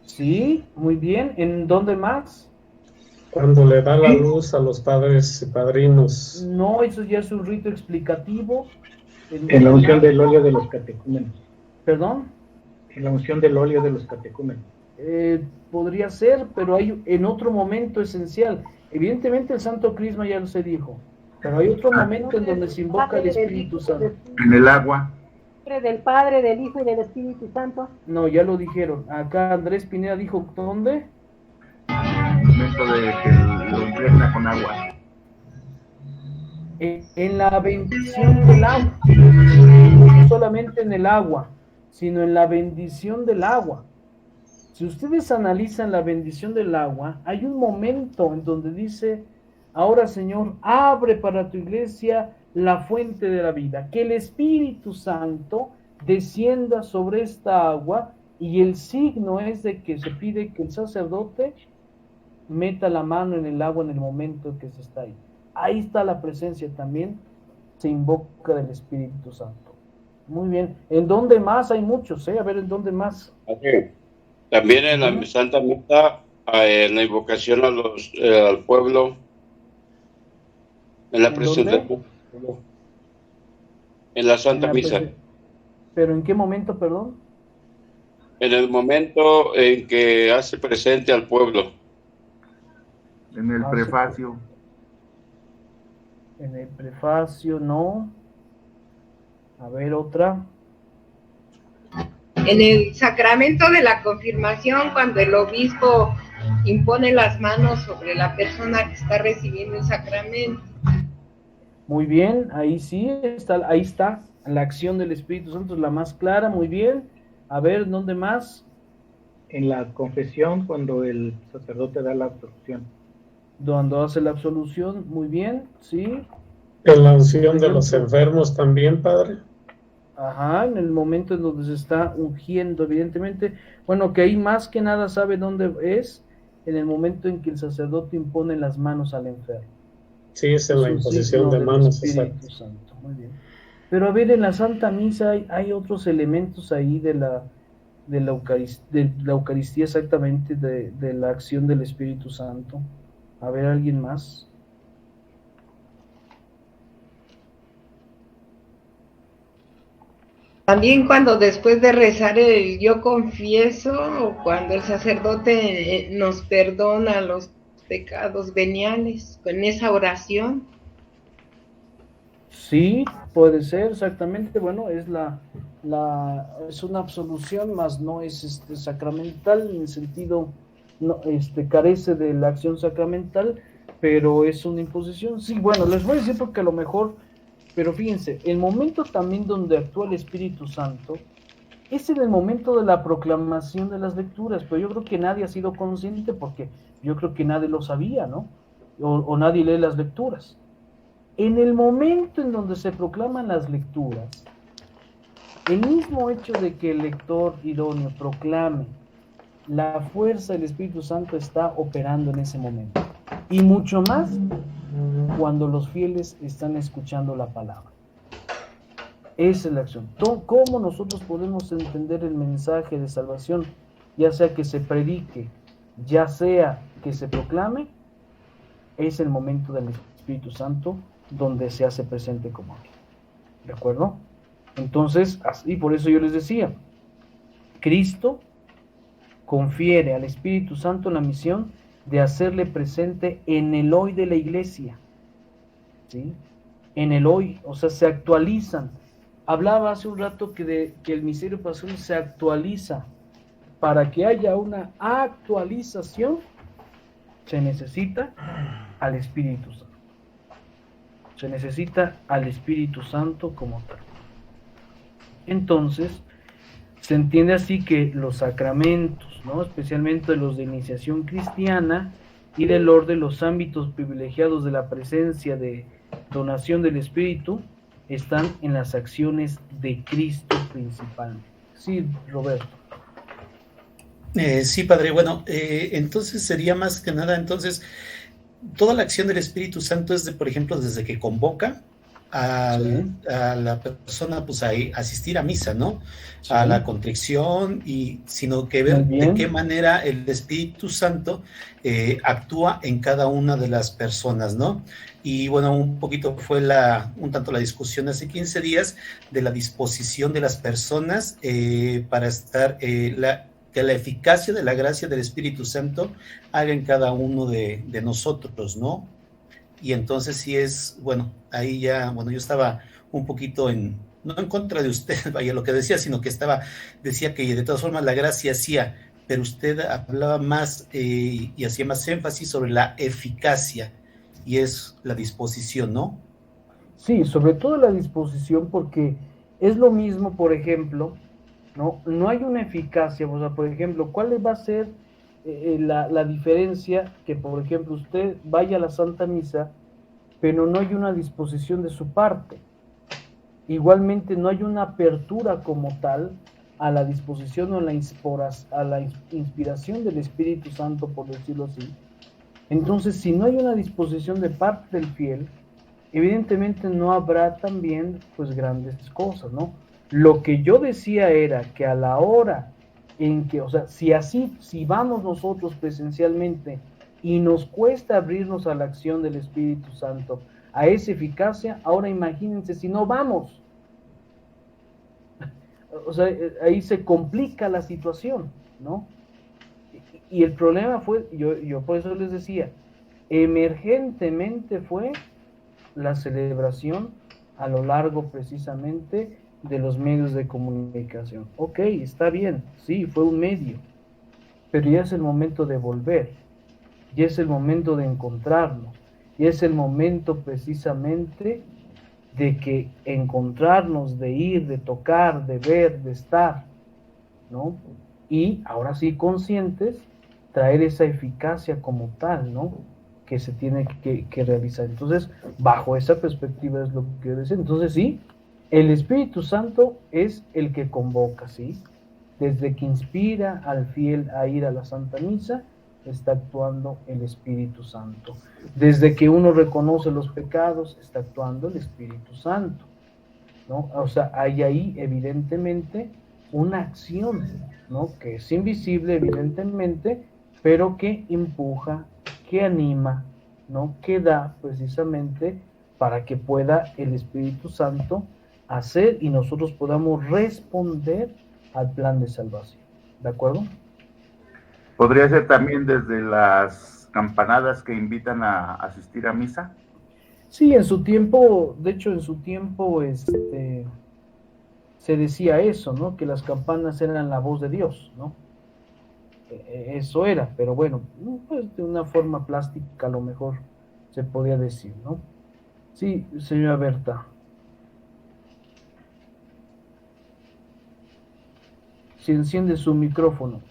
Sí, muy bien. ¿En dónde más? Cuando le da la luz a los padres y padrinos. No, eso ya es un rito explicativo. En la unción del óleo de los catecúmenos. ¿Perdón? En la unción del óleo de los catecúmenos. Podría ser, pero hay en otro momento esencial. Evidentemente el Santo Crisma ya se dijo, pero hay otro momento en donde se invoca el Espíritu Santo. En el agua. Del Padre, del Hijo y del Espíritu Santo. No, ya lo dijeron. Acá Andrés Pineda dijo, ¿dónde? El momento de que lo impregna con agua. En la bendición del agua. No solamente en el agua, sino en la bendición del agua. Si ustedes analizan la bendición del agua, hay un momento en donde dice, ahora Señor, abre para tu iglesia la fuente de la vida, que el Espíritu Santo descienda sobre esta agua, y el signo es de que se pide que el sacerdote meta la mano en el agua en el momento en que se está ahí. Ahí está la presencia también, se invoca del Espíritu Santo. Muy bien. ¿En dónde más? Hay muchos, A ver, ¿en dónde más? También en la Santa Misa, en la invocación al pueblo, en la presentación, en la Santa Misa. ¿Pero en qué momento, perdón? En el momento en que hace presente al pueblo. En el prefacio. En el prefacio, no. A ver, otra. En el sacramento de la confirmación, cuando el obispo impone las manos sobre la persona que está recibiendo el sacramento. Muy bien, ahí sí, ahí está. La acción del Espíritu Santo es la más clara, muy bien. A ver, ¿dónde más? En la confesión, cuando el sacerdote da la absolución. Cuando hace la absolución, muy bien, sí. En la unción de los enfermos también, Padre. Ajá, en el momento en donde se está ungiendo, evidentemente. Bueno, que ahí más que nada sabe dónde es, en el momento en que el sacerdote impone las manos al enfermo. Sí, es en la imposición de manos. Espíritu Santo, muy bien. Pero a ver, en la Santa Misa hay otros elementos ahí de la Eucaristía, exactamente, de la acción del Espíritu Santo. A ver, ¿alguien más? También cuando después de rezar el yo confieso, o cuando el sacerdote nos perdona los pecados veniales, con esa oración. Sí, puede ser, exactamente. Bueno, es es una absolución, más no es sacramental, en el sentido, no, carece de la acción sacramental, pero es una imposición. Sí, bueno, les voy a decir porque a lo mejor, pero fíjense, el momento también donde actúa el Espíritu Santo es en el momento de la proclamación de las lecturas, pero yo creo que nadie ha sido consciente, porque yo creo que nadie lo sabía, ¿no? O nadie lee las lecturas. En el momento en donde se proclaman las lecturas, el mismo hecho de que el lector idóneo proclame, la fuerza del Espíritu Santo está operando en ese momento. Y mucho más cuando los fieles están escuchando la palabra. Esa es la acción. ¿Cómo nosotros podemos entender el mensaje de salvación? Ya sea que se predique, ya sea que se proclame, es el momento del Espíritu Santo donde se hace presente como aquí. ¿De acuerdo? Entonces, así, por eso yo les decía, Cristo confiere al Espíritu Santo la misión de hacerle presente en el hoy de la iglesia, ¿sí? En el hoy, o sea, se actualizan. Hablaba hace un rato que el misterio pascual se actualiza. Para que haya una actualización, se necesita al Espíritu Santo. Se necesita al Espíritu Santo como tal. Entonces, se entiende así que los sacramentos, ¿no? Especialmente los de iniciación cristiana y del orden, los ámbitos privilegiados de la presencia de donación del Espíritu, están en las acciones de Cristo principalmente. Sí, Roberto. Sí, padre. Bueno, entonces sería más que nada, entonces, toda la acción del Espíritu Santo es, por ejemplo, desde que convoca a la persona pues a asistir a misa, ¿no? Sí. A la contrición, y sino que ver de qué manera el Espíritu Santo actúa en cada una de las personas, ¿no? Y bueno, un poquito fue un tanto la discusión hace 15 días de la disposición de las personas para estar, que la eficacia de la gracia del Espíritu Santo haga en cada uno de nosotros, ¿no? Y entonces sí es, bueno, ahí ya, bueno, yo estaba un poquito no en contra de usted, vaya lo que decía, sino que decía que de todas formas la gracia hacía, pero usted hablaba más y hacía más énfasis sobre la eficacia, y es la disposición, ¿no? Sí, sobre todo la disposición, porque es lo mismo, por ejemplo, no hay una eficacia, o sea, por ejemplo, ¿cuál va a ser la diferencia? Que, por ejemplo, usted vaya a la Santa Misa, pero no hay una disposición de su parte. Igualmente no hay una apertura como tal a la disposición o a la inspiración del Espíritu Santo, por decirlo así. Entonces, si no hay una disposición de parte del fiel, evidentemente no habrá también, pues, grandes cosas, ¿no? Lo que yo decía era que a la hora en que, o sea, si vamos nosotros presencialmente y nos cuesta abrirnos a la acción del Espíritu Santo, a esa eficacia, ahora imagínense si no vamos. O sea, ahí se complica la situación, ¿no? Y el problema fue, yo por eso les decía, emergentemente fue la celebración a lo largo precisamente de los medios de comunicación. Ok, está bien, sí, fue un medio, pero ya es el momento de volver, ya es el momento de encontrarnos, ya es el momento precisamente de que encontrarnos, de ir, de tocar, de ver, de estar, ¿no? Y ahora sí, conscientes, traer esa eficacia como tal, ¿no? Que se tiene que realizar. Entonces, bajo esa perspectiva es lo que quiero decir. Entonces, sí, el Espíritu Santo es el que convoca, ¿sí? Desde que inspira al fiel a ir a la Santa Misa, está actuando el Espíritu Santo. Desde que uno reconoce los pecados, está actuando el Espíritu Santo, ¿no? O sea, hay ahí evidentemente una acción, ¿no? Que es invisible, evidentemente, pero que empuja, que anima, ¿no? Que da precisamente para que pueda el Espíritu Santo hacer y nosotros podamos responder al plan de salvación. ¿De acuerdo? ¿Podría ser también desde las campanadas que invitan a asistir a misa? Sí, en su tiempo, de hecho en su tiempo se decía eso, ¿no? Que las campanas eran la voz de Dios, ¿no? Eso era, pero bueno, pues de una forma plástica a lo mejor se podía decir, ¿no? Sí, señora Berta. Si enciende su micrófono.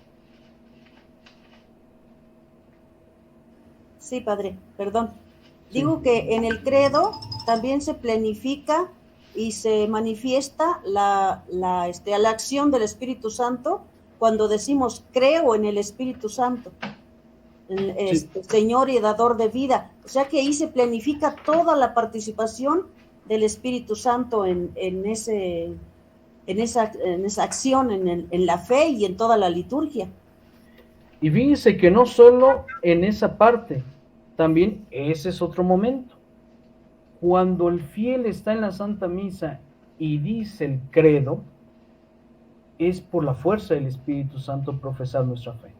Sí, padre, perdón. Sí. Digo que en el credo también se planifica y se manifiesta la acción del Espíritu Santo cuando decimos creo en el Espíritu Santo. Señor y dador de vida. O sea que ahí se planifica toda la participación del Espíritu Santo en esa acción, en la fe y en toda la liturgia. Y fíjense que no solo en esa parte, también ese es otro momento. Cuando el fiel está en la Santa Misa y dice el credo, es por la fuerza del Espíritu Santo profesar nuestra fe.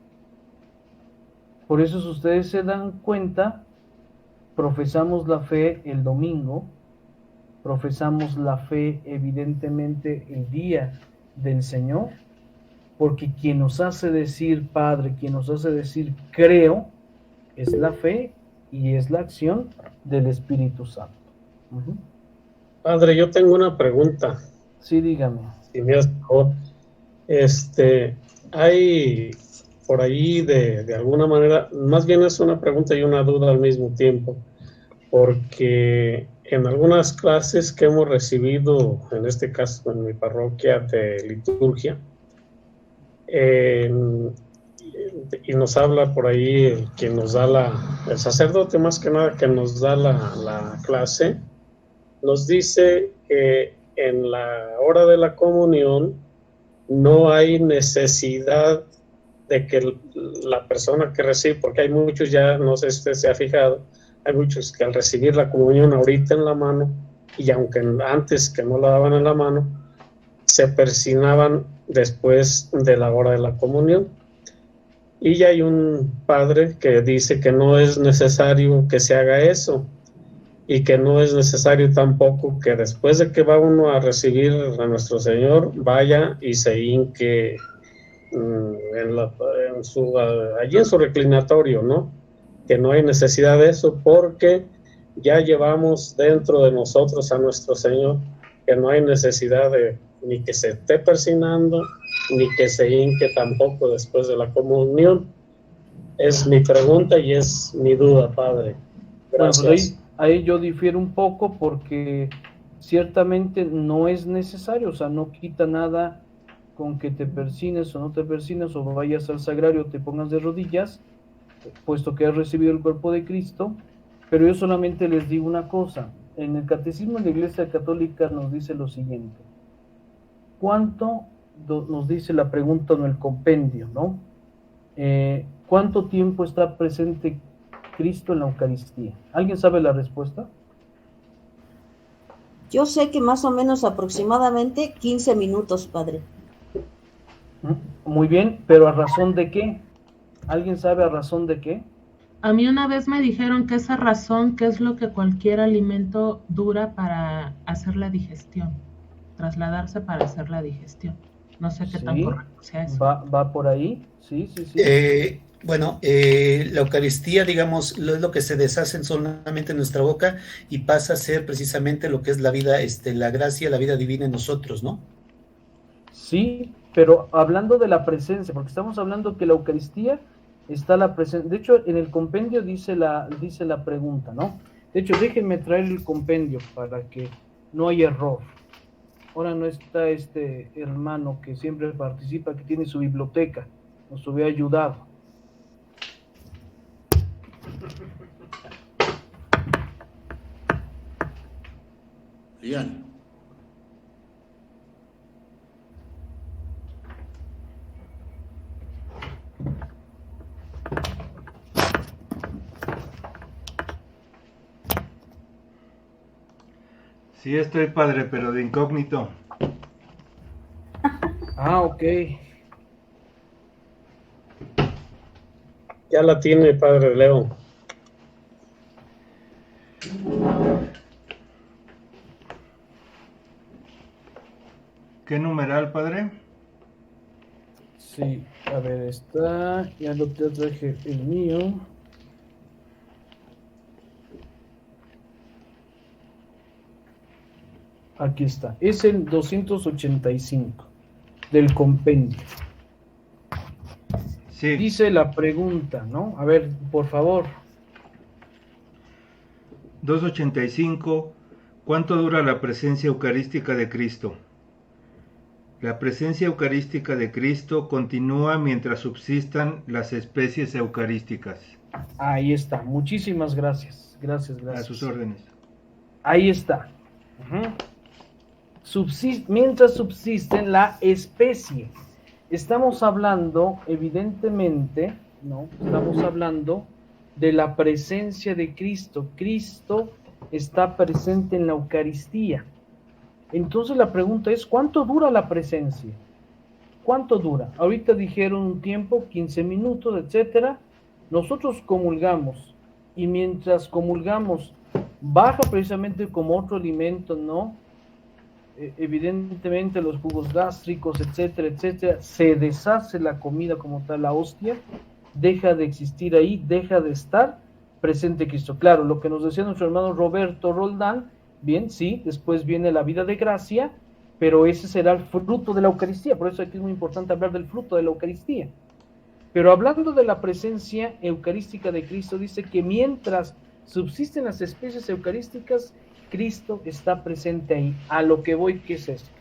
Por eso, si ustedes se dan cuenta, profesamos la fe el domingo, profesamos la fe evidentemente el día del Señor, porque quien nos hace decir Padre, quien nos hace decir creo, es la fe y es la acción del Espíritu Santo. Padre, yo tengo una pregunta. Sí, dígame. Si me hace favor. Hay por ahí de alguna manera, más bien es una pregunta y una duda al mismo tiempo, porque en algunas clases que hemos recibido, en este caso en mi parroquia de liturgia, y nos habla por ahí quien nos da el sacerdote más que nada que nos da la clase, nos dice que en la hora de la comunión no hay necesidad de que la persona que recibe, porque hay muchos, ya no sé si usted se ha fijado, hay muchos que al recibir la comunión ahorita en la mano, y aunque antes que no la daban en la mano, se persinaban después de la hora de la comunión. Y ya hay un padre que dice que no es necesario que se haga eso, y que no es necesario tampoco que después de que va uno a recibir a nuestro Señor, vaya y se hinque allí en su reclinatorio, ¿no? Que no hay necesidad de eso porque ya llevamos dentro de nosotros a nuestro Señor, que no hay necesidad de ni que se esté persinando, ni que se hinque tampoco después de la comunión. Es mi pregunta y es mi duda, Padre. Gracias. Bueno, pues ahí yo difiero un poco porque ciertamente no es necesario, o sea, no quita nada con que te persines o no te persines o vayas al sagrario o te pongas de rodillas, puesto que has recibido el cuerpo de Cristo, pero yo solamente les digo una cosa. En el Catecismo de la Iglesia Católica nos dice lo siguiente: ¿cuánto, nos dice la pregunta en el compendio, ¿no? ¿Cuánto tiempo está presente Cristo en la Eucaristía? ¿Alguien sabe la respuesta? Yo sé que más o menos aproximadamente 15 minutos, Padre. Muy bien, pero ¿a razón de qué? ¿Alguien sabe a razón de qué? A mí una vez me dijeron que esa razón, que es lo que cualquier alimento dura para hacer la digestión, trasladarse para hacer la digestión. No sé qué tan correcto sea eso. ¿Va por ahí? Sí. Bueno, la Eucaristía, digamos, es lo que se deshace solamente en nuestra boca y pasa a ser precisamente lo que es la vida, la gracia, la vida divina en nosotros, ¿no? Sí, pero hablando de la presencia, porque estamos hablando que la Eucaristía está la presencia. De hecho, en el compendio dice la pregunta, ¿no? De hecho, déjenme traer el compendio para que no haya error. Ahora no está este hermano que siempre participa, que tiene su biblioteca, nos hubiera ayudado. Bien. Sí estoy, Padre, pero de incógnito. Ah, ok. Ya la tiene, Padre Leo. ¿Qué numeral, Padre? Sí, a ver, está, ya lo traje el mío. Aquí está, es el 285 del compendio. Sí. Dice la pregunta, ¿no? A ver, por favor. 285. ¿Cuánto dura la presencia eucarística de Cristo? La presencia eucarística de Cristo continúa mientras subsistan las especies eucarísticas. Ahí está, muchísimas gracias. Gracias. A sus órdenes. Ahí está. Mientras subsiste la especie. Estamos hablando, evidentemente, ¿no? Estamos hablando de la presencia de Cristo. Cristo está presente en la Eucaristía. Entonces la pregunta es, ¿cuánto dura la presencia? ¿Cuánto dura? Ahorita dijeron un tiempo, 15 minutos, etcétera. Nosotros comulgamos, y mientras comulgamos, baja precisamente como otro alimento, ¿no? Evidentemente los jugos gástricos, etcétera, etcétera, se deshace la comida como tal, la hostia, deja de existir ahí, deja de estar presente Cristo. Claro, lo que nos decía nuestro hermano Roberto Roldán, bien, sí, después viene la vida de gracia, pero ese será el fruto de la Eucaristía, por eso aquí es muy importante hablar del fruto de la Eucaristía. Pero hablando de la presencia eucarística de Cristo, dice que mientras subsisten las especies eucarísticas, Cristo está presente ahí. A lo que voy, ¿qué es esto?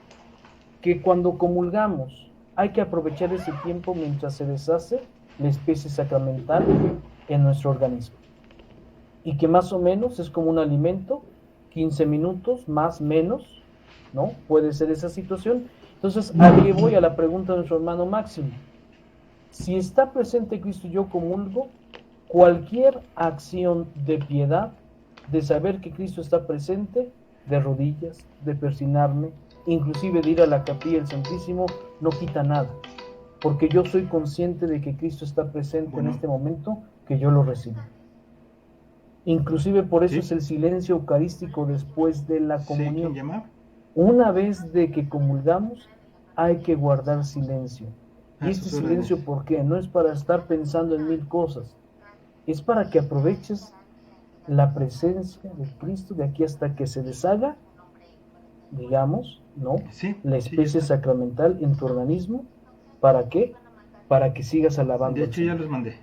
Que cuando comulgamos, hay que aprovechar ese tiempo mientras se deshace la especie sacramental en nuestro organismo. Y que más o menos es como un alimento, 15 minutos, más, menos, ¿no? Puede ser esa situación. Entonces, aquí voy a la pregunta de nuestro hermano Máximo. Si está presente Cristo, yo comulgo, cualquier acción de piedad, de saber que Cristo está presente, de rodillas, de persinarme, inclusive de ir a la capilla del Santísimo, no quita nada, porque yo soy consciente de que Cristo está presente en este momento, que yo lo recibo. Inclusive por eso es el silencio eucarístico después de la comunión. Una vez de que comulgamos, hay que guardar silencio. Y este silencio, ¿por qué? No es para estar pensando en mil cosas, es para que aproveches la presencia de Cristo de aquí hasta que se deshaga, digamos, ¿no? La especie sacramental en tu organismo. ¿Para qué? Para que sigas alabando. De hecho, ya los mandé.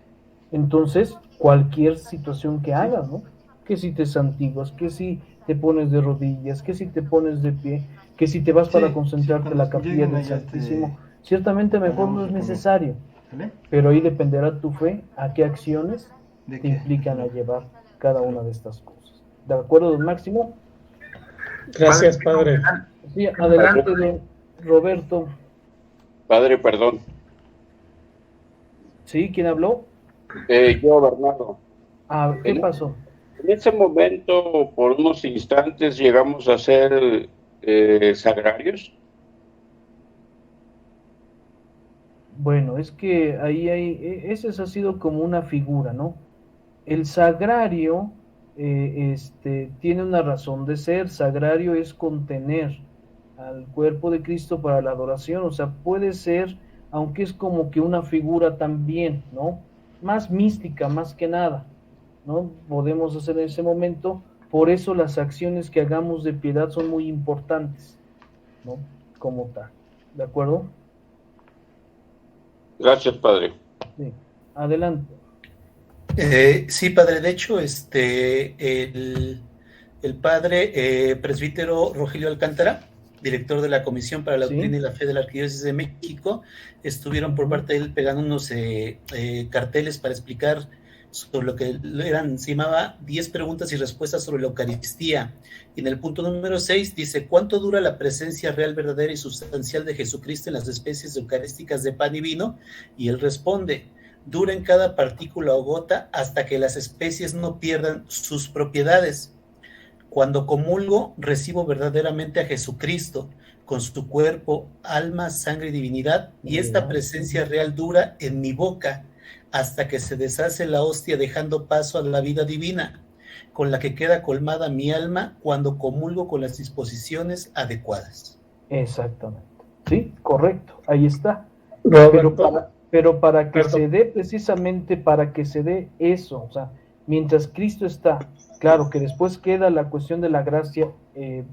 Entonces, cualquier situación que hagas, ¿no? Que si te santiguas, que si te pones de rodillas, que si te pones de pie, que si te vas para concentrarte en la capilla del Santísimo, ciertamente mejor no es necesario, pero ahí dependerá tu fe a qué acciones te implican a llevar cada una de estas cosas. ¿De acuerdo, don Máximo? Gracias, padre. Sí, adelante, don Roberto. Padre, perdón. ¿Sí? ¿Quién habló? Yo, Bernardo. Ah, ¿qué pasó? En ese momento, por unos instantes, llegamos a ser sagrarios. Bueno, es que ahí hay, ese ha sido como una figura, ¿no? El sagrario tiene una razón de ser. Sagrario es contener al cuerpo de Cristo para la adoración, o sea, puede ser, aunque es como que una figura también, ¿no? Más mística, más que nada, ¿no? Podemos hacer en ese momento, por eso las acciones que hagamos de piedad son muy importantes, ¿no? Como tal, ¿de acuerdo? Gracias, padre. Sí. Adelante. Sí, padre, de hecho, el padre presbítero Rogelio Alcántara, director de la Comisión para la Doctrina y la Fe de la Arquidiócesis de México, estuvieron por parte de él pegando unos carteles para explicar sobre lo que se llamaba 10 preguntas y respuestas sobre la Eucaristía. Y en el punto número 6 dice, ¿cuánto dura la presencia real, verdadera y sustancial de Jesucristo en las especies eucarísticas de pan y vino? Y él responde, dura en cada partícula o gota hasta que las especies no pierdan sus propiedades. Cuando comulgo, recibo verdaderamente a Jesucristo con su cuerpo, alma, sangre y divinidad, y esta presencia real dura en mi boca hasta que se deshace la hostia, dejando paso a la vida divina, con la que queda colmada mi alma cuando comulgo con las disposiciones adecuadas. Exactamente. Sí, correcto, ahí está. Roberto, pero para que se dé, precisamente para que se dé eso, o sea, mientras Cristo está, claro que después queda la cuestión de la gracia,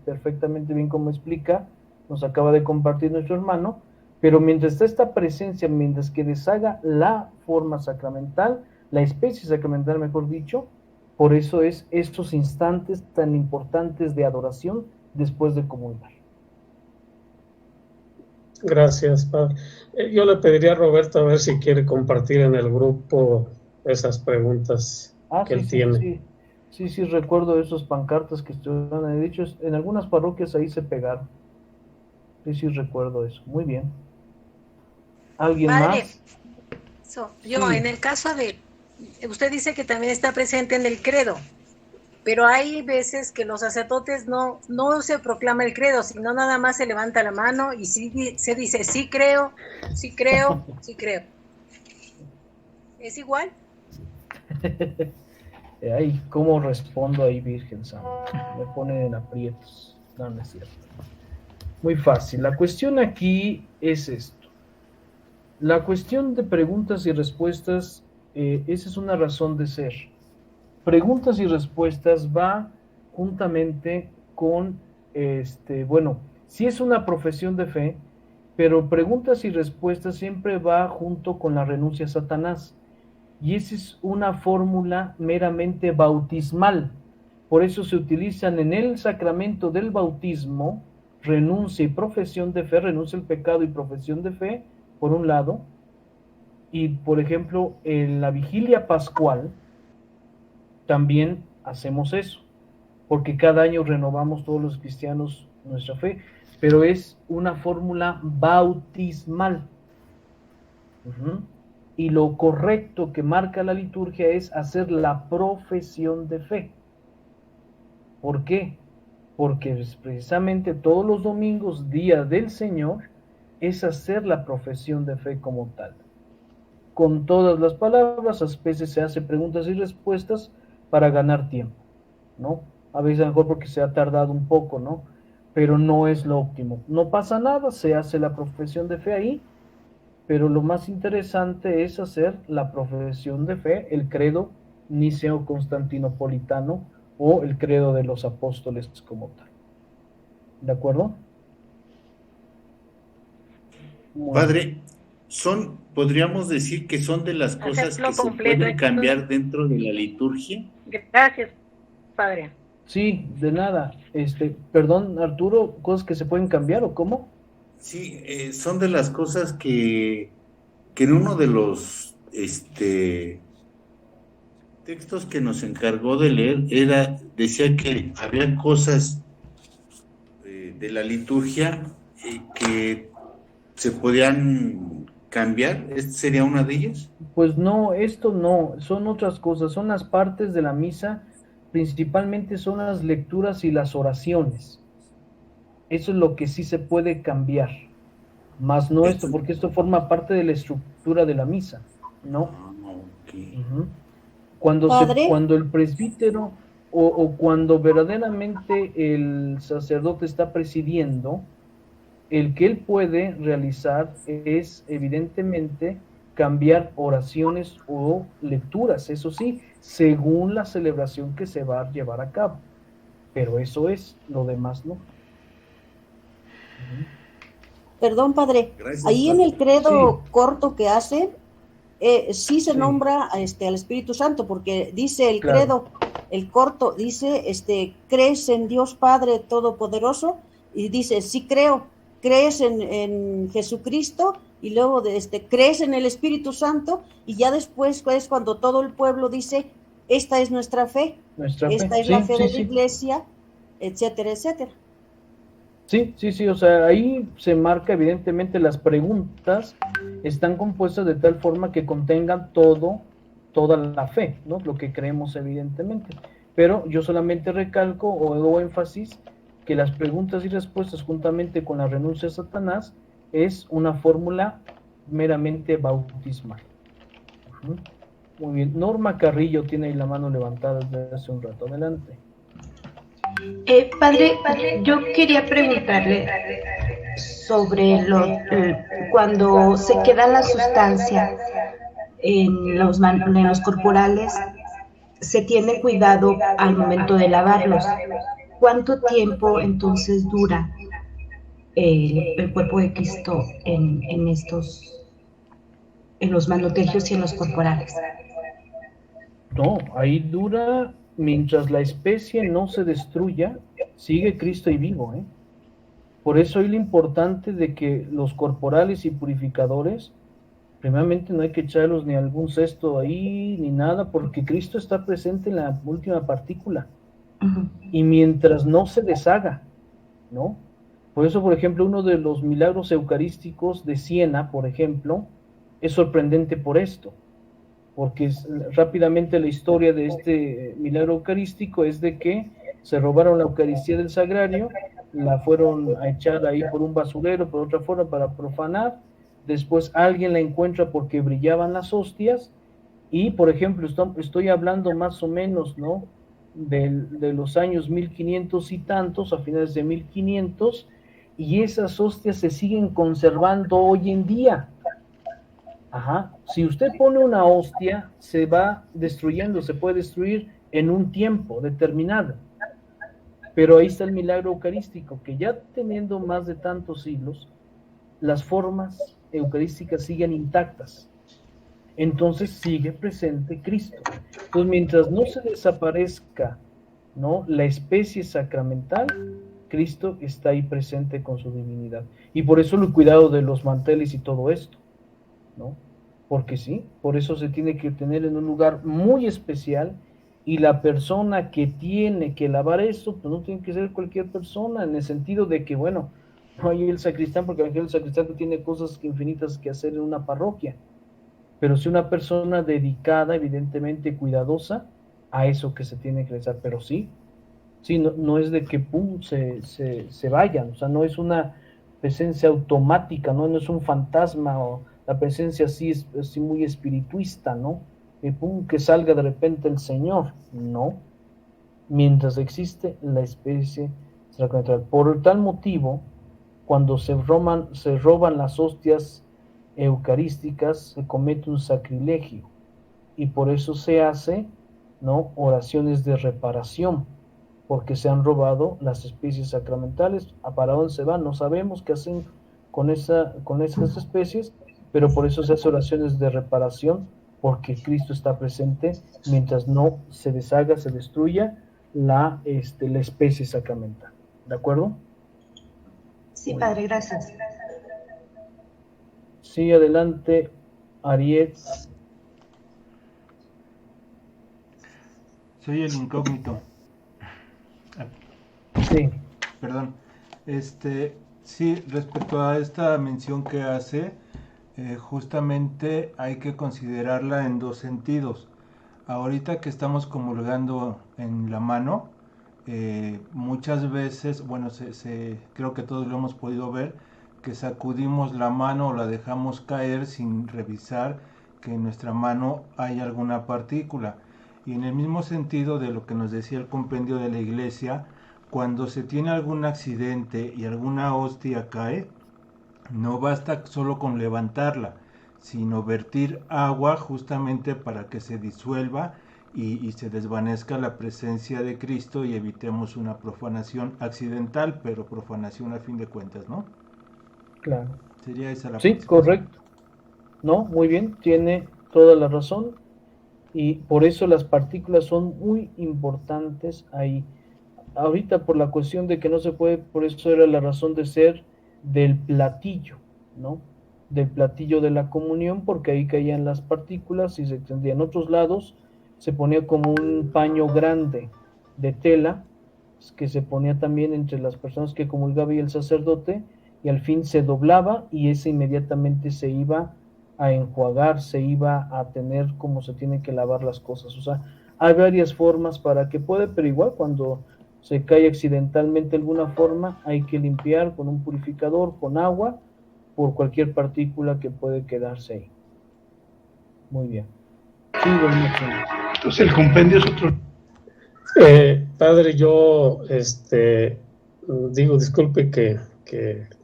perfectamente bien como explica, nos acaba de compartir nuestro hermano, pero mientras está esta presencia, mientras que deshaga la forma sacramental, la especie sacramental, mejor dicho, por eso es estos instantes tan importantes de adoración después de comulgar. Gracias, padre. Yo le pediría a Roberto a ver si quiere compartir en el grupo esas preguntas que él sí, tiene. sí, recuerdo esos pancartas que estuvieron dichos. En algunas parroquias ahí se pegaron. Sí, recuerdo eso. Muy bien. ¿Alguien Padre, más? Yo, Sí. en el caso de, usted dice que también está presente en el credo, pero hay veces que los sacerdotes no se proclama el credo, sino nada más se levanta la mano y sí, se dice, sí creo, sí creo, sí creo. ¿Es igual? Ay, ¿cómo respondo ahí, Virgen Santa? Me ponen en aprietos. No, no es cierto. Muy fácil. La cuestión aquí es esto. La cuestión de preguntas y respuestas, esa es una razón de ser. Preguntas y respuestas va juntamente con, bueno, sí es una profesión de fe, pero preguntas y respuestas siempre va junto con la renuncia a Satanás. Y esa es una fórmula meramente bautismal. Por eso se utilizan en el sacramento del bautismo renuncia y profesión de fe, renuncia al pecado y profesión de fe, por un lado, y por ejemplo, en la vigilia pascual también hacemos eso, porque cada año renovamos todos los cristianos nuestra fe, pero es una fórmula bautismal. Y lo correcto que marca la liturgia es hacer la profesión de fe. ¿Por qué? Porque precisamente todos los domingos, día del Señor, es hacer la profesión de fe como tal. Con todas las palabras, a veces se hace preguntas y respuestas para ganar tiempo, ¿no? A veces a lo mejor porque se ha tardado un poco, ¿no? Pero no es lo óptimo. No pasa nada, se hace la profesión de fe ahí, pero lo más interesante es hacer la profesión de fe, el credo niceo-constantinopolitano o el credo de los apóstoles como tal. ¿De acuerdo? Padre, podríamos decir que son de las cosas que se pueden cambiar dentro de la liturgia. Gracias, Padre. Sí, de nada. Perdón, Arturo, ¿cosas que se pueden cambiar o cómo? Sí, son de las cosas que en uno de los textos que nos encargó de leer decía que había cosas de la liturgia que se podían cambiar. ¿Esta sería una de ellas? Pues no, esto no, son otras cosas, son las partes de la misa, principalmente son las lecturas y las oraciones. Eso es lo que sí se puede cambiar, más no esto, porque esto forma parte de la estructura de la misa, ¿no? Okay. Cuando el presbítero o cuando verdaderamente el sacerdote está presidiendo, el que él puede realizar es evidentemente cambiar oraciones o lecturas, eso sí, según la celebración que se va a llevar a cabo. Pero eso es, lo demás no. Perdón, padre. Gracias, ahí padre. en el credo Sí. corto que hace, sí se Sí. nombra al Espíritu Santo, porque dice el Claro. credo, el corto, dice, crees en Dios Padre Todopoderoso, y dice, sí creo, crees en Jesucristo, y luego crees en el Espíritu Santo, y ya después es cuando todo el pueblo dice, esta es nuestra fe, esta es la fe de la iglesia, etcétera, etcétera. Sí, o sea, ahí se marca evidentemente las preguntas están compuestas de tal forma que contengan toda la fe, ¿no? Lo que creemos evidentemente. Pero yo solamente recalco o hago énfasis que las preguntas y respuestas juntamente con la renuncia a Satanás es una fórmula meramente bautismal. Muy bien. Norma Carrillo tiene ahí la mano levantada desde hace un rato. Adelante. Padre, yo quería preguntarle sobre cuando se queda la sustancia en los corporales, se tiene cuidado al momento de lavarlos. ¿Cuánto tiempo entonces dura el cuerpo de Cristo en los manotejos y en los corporales? No, ahí dura mientras la especie no se destruya, sigue Cristo ahí vivo, ¿eh? Por eso es lo importante de que los corporales y purificadores Primeramente no hay que echarlos ni algún cesto ahí, ni nada, porque Cristo está presente en la última partícula. Y mientras no se deshaga, ¿no? Por eso, por ejemplo, uno de los milagros eucarísticos de Siena, por ejemplo, es sorprendente por esto, porque rápidamente la historia de este milagro eucarístico es de que se robaron la Eucaristía del Sagrario, la fueron a echar ahí por un basurero, por otra forma, para profanar. Después alguien la encuentra porque brillaban las hostias, y por ejemplo, estoy hablando más o menos, ¿no?, de los años 1500 y tantos, a finales de 1500, y esas hostias se siguen conservando hoy en día. Ajá. Si usted pone una hostia, se va destruyendo, se puede destruir en un tiempo determinado. Pero ahí está el milagro eucarístico, que ya teniendo más de tantos siglos, las formas eucarísticas siguen intactas. Entonces sigue presente Cristo. Entonces, mientras no se desaparezca, ¿no?, la especie sacramental, Cristo está ahí presente con su divinidad. Y por eso el cuidado de los manteles y todo esto, ¿no? Porque sí, por eso se tiene que tener en un lugar muy especial, y la persona que tiene que lavar eso, pues no tiene que ser cualquier persona, en el sentido de que, bueno, no hay el sacristán, porque el sacristán tiene cosas infinitas que hacer en una parroquia, pero sí una persona dedicada, evidentemente cuidadosa, a eso que se tiene que realizar. Pero sí, no es de que pum, se vayan, o sea, no es una presencia automática, no es un fantasma, o la presencia así es así muy espirituista, ¿no? Pum, que salga de repente el Señor, no. Mientras existe la especie sacramental. Por tal motivo, cuando se roban las hostias eucarísticas, se comete un sacrilegio, y por eso se hace, ¿no?, oraciones de reparación, porque se han robado las especies sacramentales. ¿Para dónde se van? No sabemos qué hacen con esas especies, pero por eso se hace oraciones de reparación, porque Cristo está presente mientras no se deshaga, se destruya la especie sacramental. ¿De acuerdo? Sí, padre, gracias. Sí, adelante, Ariel. Soy el incógnito. Sí. Perdón. Sí, respecto a esta mención que hace, justamente hay que considerarla en dos sentidos. Ahorita que estamos comulgando en la mano, muchas veces, bueno, creo que todos lo hemos podido ver, que sacudimos la mano o la dejamos caer sin revisar que en nuestra mano hay alguna partícula. Y en el mismo sentido de lo que nos decía el compendio de la Iglesia, cuando se tiene algún accidente y alguna hostia cae, no basta solo con levantarla, sino vertir agua justamente para que se disuelva y se desvanezca la presencia de Cristo, y evitemos una profanación accidental, pero profanación a fin de cuentas, ¿no? Claro. Sería esa la Sí, correcto. No, muy bien, tiene toda la razón, y por eso las partículas son muy importantes ahí. Ahorita por la cuestión de que no se puede, por eso era la razón de ser del platillo, ¿no? Del platillo de la comunión, porque ahí caían las partículas y se extendían. En otros lados se ponía como un paño grande de tela, que se ponía también entre las personas que comulgaba y el sacerdote, y al fin se doblaba, y ese inmediatamente se iba a enjuagar, se iba a tener como se tiene que lavar las cosas. O sea, hay varias formas para que pueda, pero igual cuando se cae accidentalmente de alguna forma, hay que limpiar con un purificador, con agua, por cualquier partícula que puede quedarse ahí. Muy bien. Sí, entonces el compendio es otro. Padre, yo digo, disculpe que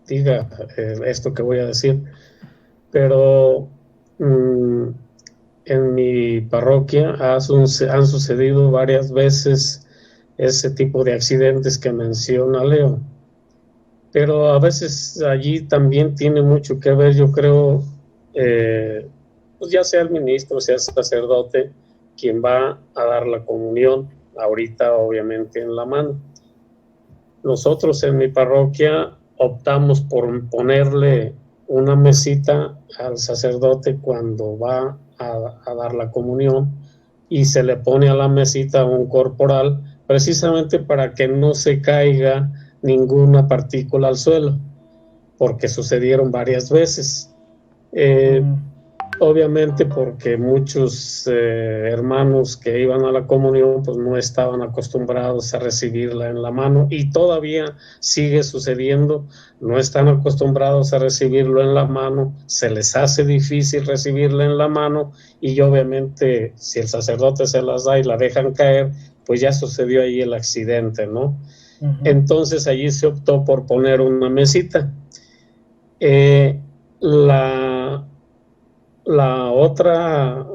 diga esto que voy a decir, pero en mi parroquia han sucedido varias veces ese tipo de accidentes que menciona Leo, pero a veces allí también tiene mucho que ver, yo creo, pues ya sea el ministro, sea el sacerdote, quien va a dar la comunión, ahorita obviamente en la mano. Nosotros en mi parroquia optamos por ponerle una mesita al sacerdote cuando va a dar la comunión y se le pone a la mesita un corporal precisamente para que no se caiga ninguna partícula al suelo, porque sucedieron varias veces. Obviamente porque muchos hermanos que iban a la comunión pues no estaban acostumbrados a recibirla en la mano, y todavía sigue sucediendo, no están acostumbrados a recibirlo en la mano, se les hace difícil recibirla en la mano, y obviamente si el sacerdote se las da y la dejan caer, pues ya sucedió ahí el accidente, ¿no? Entonces allí se optó por poner una mesita. La otra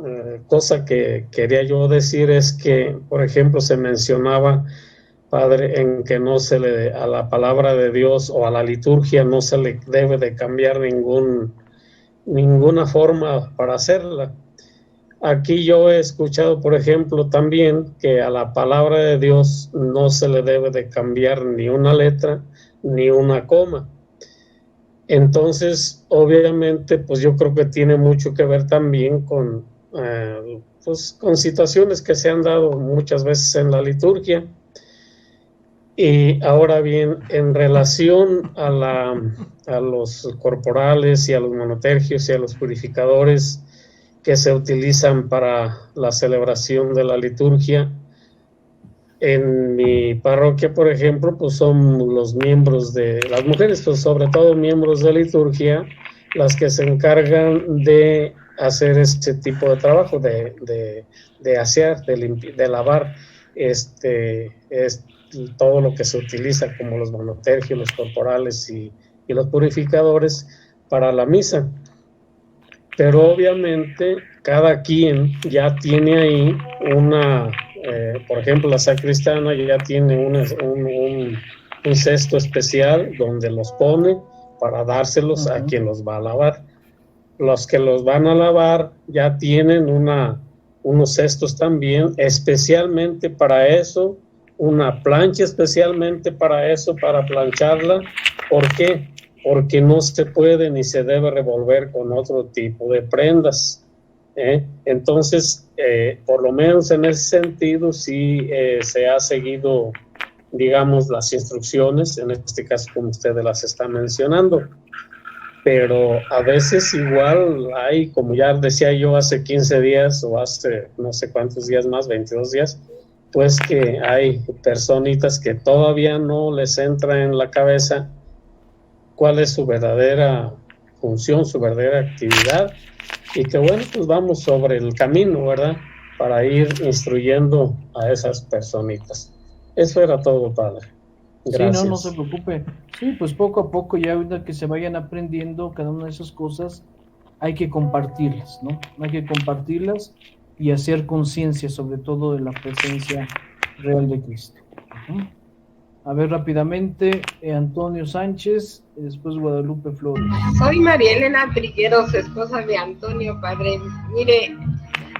cosa que quería yo decir es que, por ejemplo, se mencionaba, Padre, en que no se le, a la palabra de Dios o a la liturgia no se le debe de cambiar ninguna forma para hacerla. Aquí yo he escuchado, por ejemplo, también que a la palabra de Dios no se le debe de cambiar ni una letra ni una coma. Entonces, obviamente, pues yo creo que tiene mucho que ver también con situaciones que se han dado muchas veces en la liturgia. Y ahora bien, en relación a los corporales y a los monotergios y a los purificadores que se utilizan para la celebración de la liturgia, en mi parroquia, por ejemplo, pues son los miembros de las mujeres, pues sobre todo miembros de liturgia, las que se encargan de hacer este tipo de trabajo, de asear, de lavar todo lo que se utiliza como los monotergios, los corporales y los purificadores para la misa. Pero obviamente cada quien ya tiene ahí por ejemplo, la sacristana ya tiene un cesto especial donde los pone para dárselos a quien los va a lavar. Los que los van a lavar ya tienen unos cestos también especialmente para eso, una plancha especialmente para eso, para plancharla. ¿Por qué? Porque no se puede ni se debe revolver con otro tipo de prendas. Entonces, por lo menos en ese sentido sí se ha seguido, digamos, las instrucciones, en este caso como ustedes las están mencionando, pero a veces igual hay, como ya decía yo hace 15 días o hace no sé cuántos días más, 22 días, pues que hay personitas que todavía no les entra en la cabeza cuál es su verdadera función, su verdadera actividad, y que bueno, pues vamos sobre el camino, ¿verdad? Para ir instruyendo a esas personitas. Eso era todo, Padre. Gracias. Sí, no se preocupe. Sí, pues poco a poco, ya ahorita que se vayan aprendiendo cada una de esas cosas, hay que compartirlas, ¿no? Hay que compartirlas y hacer conciencia sobre todo de la presencia real de Cristo. A ver, rápidamente, Antonio Sánchez, y después Guadalupe Flores. Soy María Elena Trigueros, esposa de Antonio, Padre. Mire,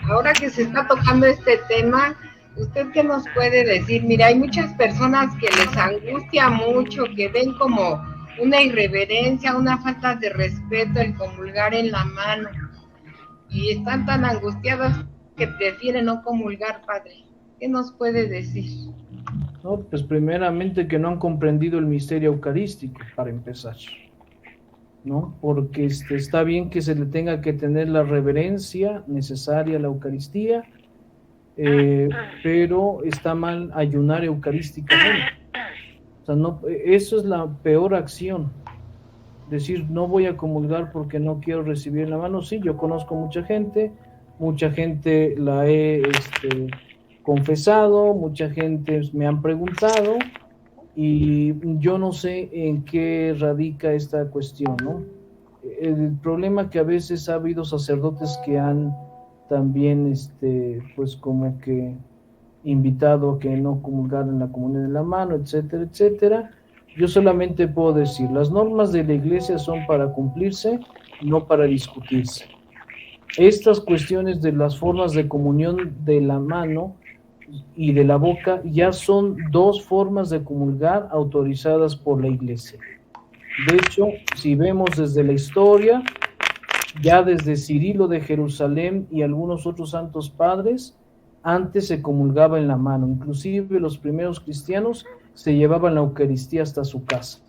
ahora que se está tocando este tema, ¿usted qué nos puede decir? Mira, hay muchas personas que les angustia mucho, que ven como una irreverencia, una falta de respeto el comulgar en la mano, y están tan angustiadas que prefieren no comulgar, Padre. ¿Qué nos puede decir? No, pues primeramente que no han comprendido el misterio eucarístico, para empezar, ¿no? Porque está bien que se le tenga que tener la reverencia necesaria a la Eucaristía, pero está mal ayunar eucarísticamente. O sea, no, eso es la peor acción. Decir, no voy a comulgar porque no quiero recibir en la mano. Sí, yo conozco mucha gente la he confesado, mucha gente me han preguntado, y yo no sé en qué radica esta cuestión, ¿no? El problema que a veces ha habido sacerdotes que han también, pues como que invitado a que no comulgaran la comunión en la mano, etcétera, etcétera. Yo solamente puedo decir, las normas de la Iglesia son para cumplirse, no para discutirse. Estas cuestiones de las formas de comunión de la mano y de la boca ya son dos formas de comulgar autorizadas por la Iglesia. De hecho, si vemos desde la historia, ya desde Cirilo de Jerusalén y algunos otros santos padres, antes se comulgaba en la mano. Inclusive los primeros cristianos se llevaban la Eucaristía hasta su casa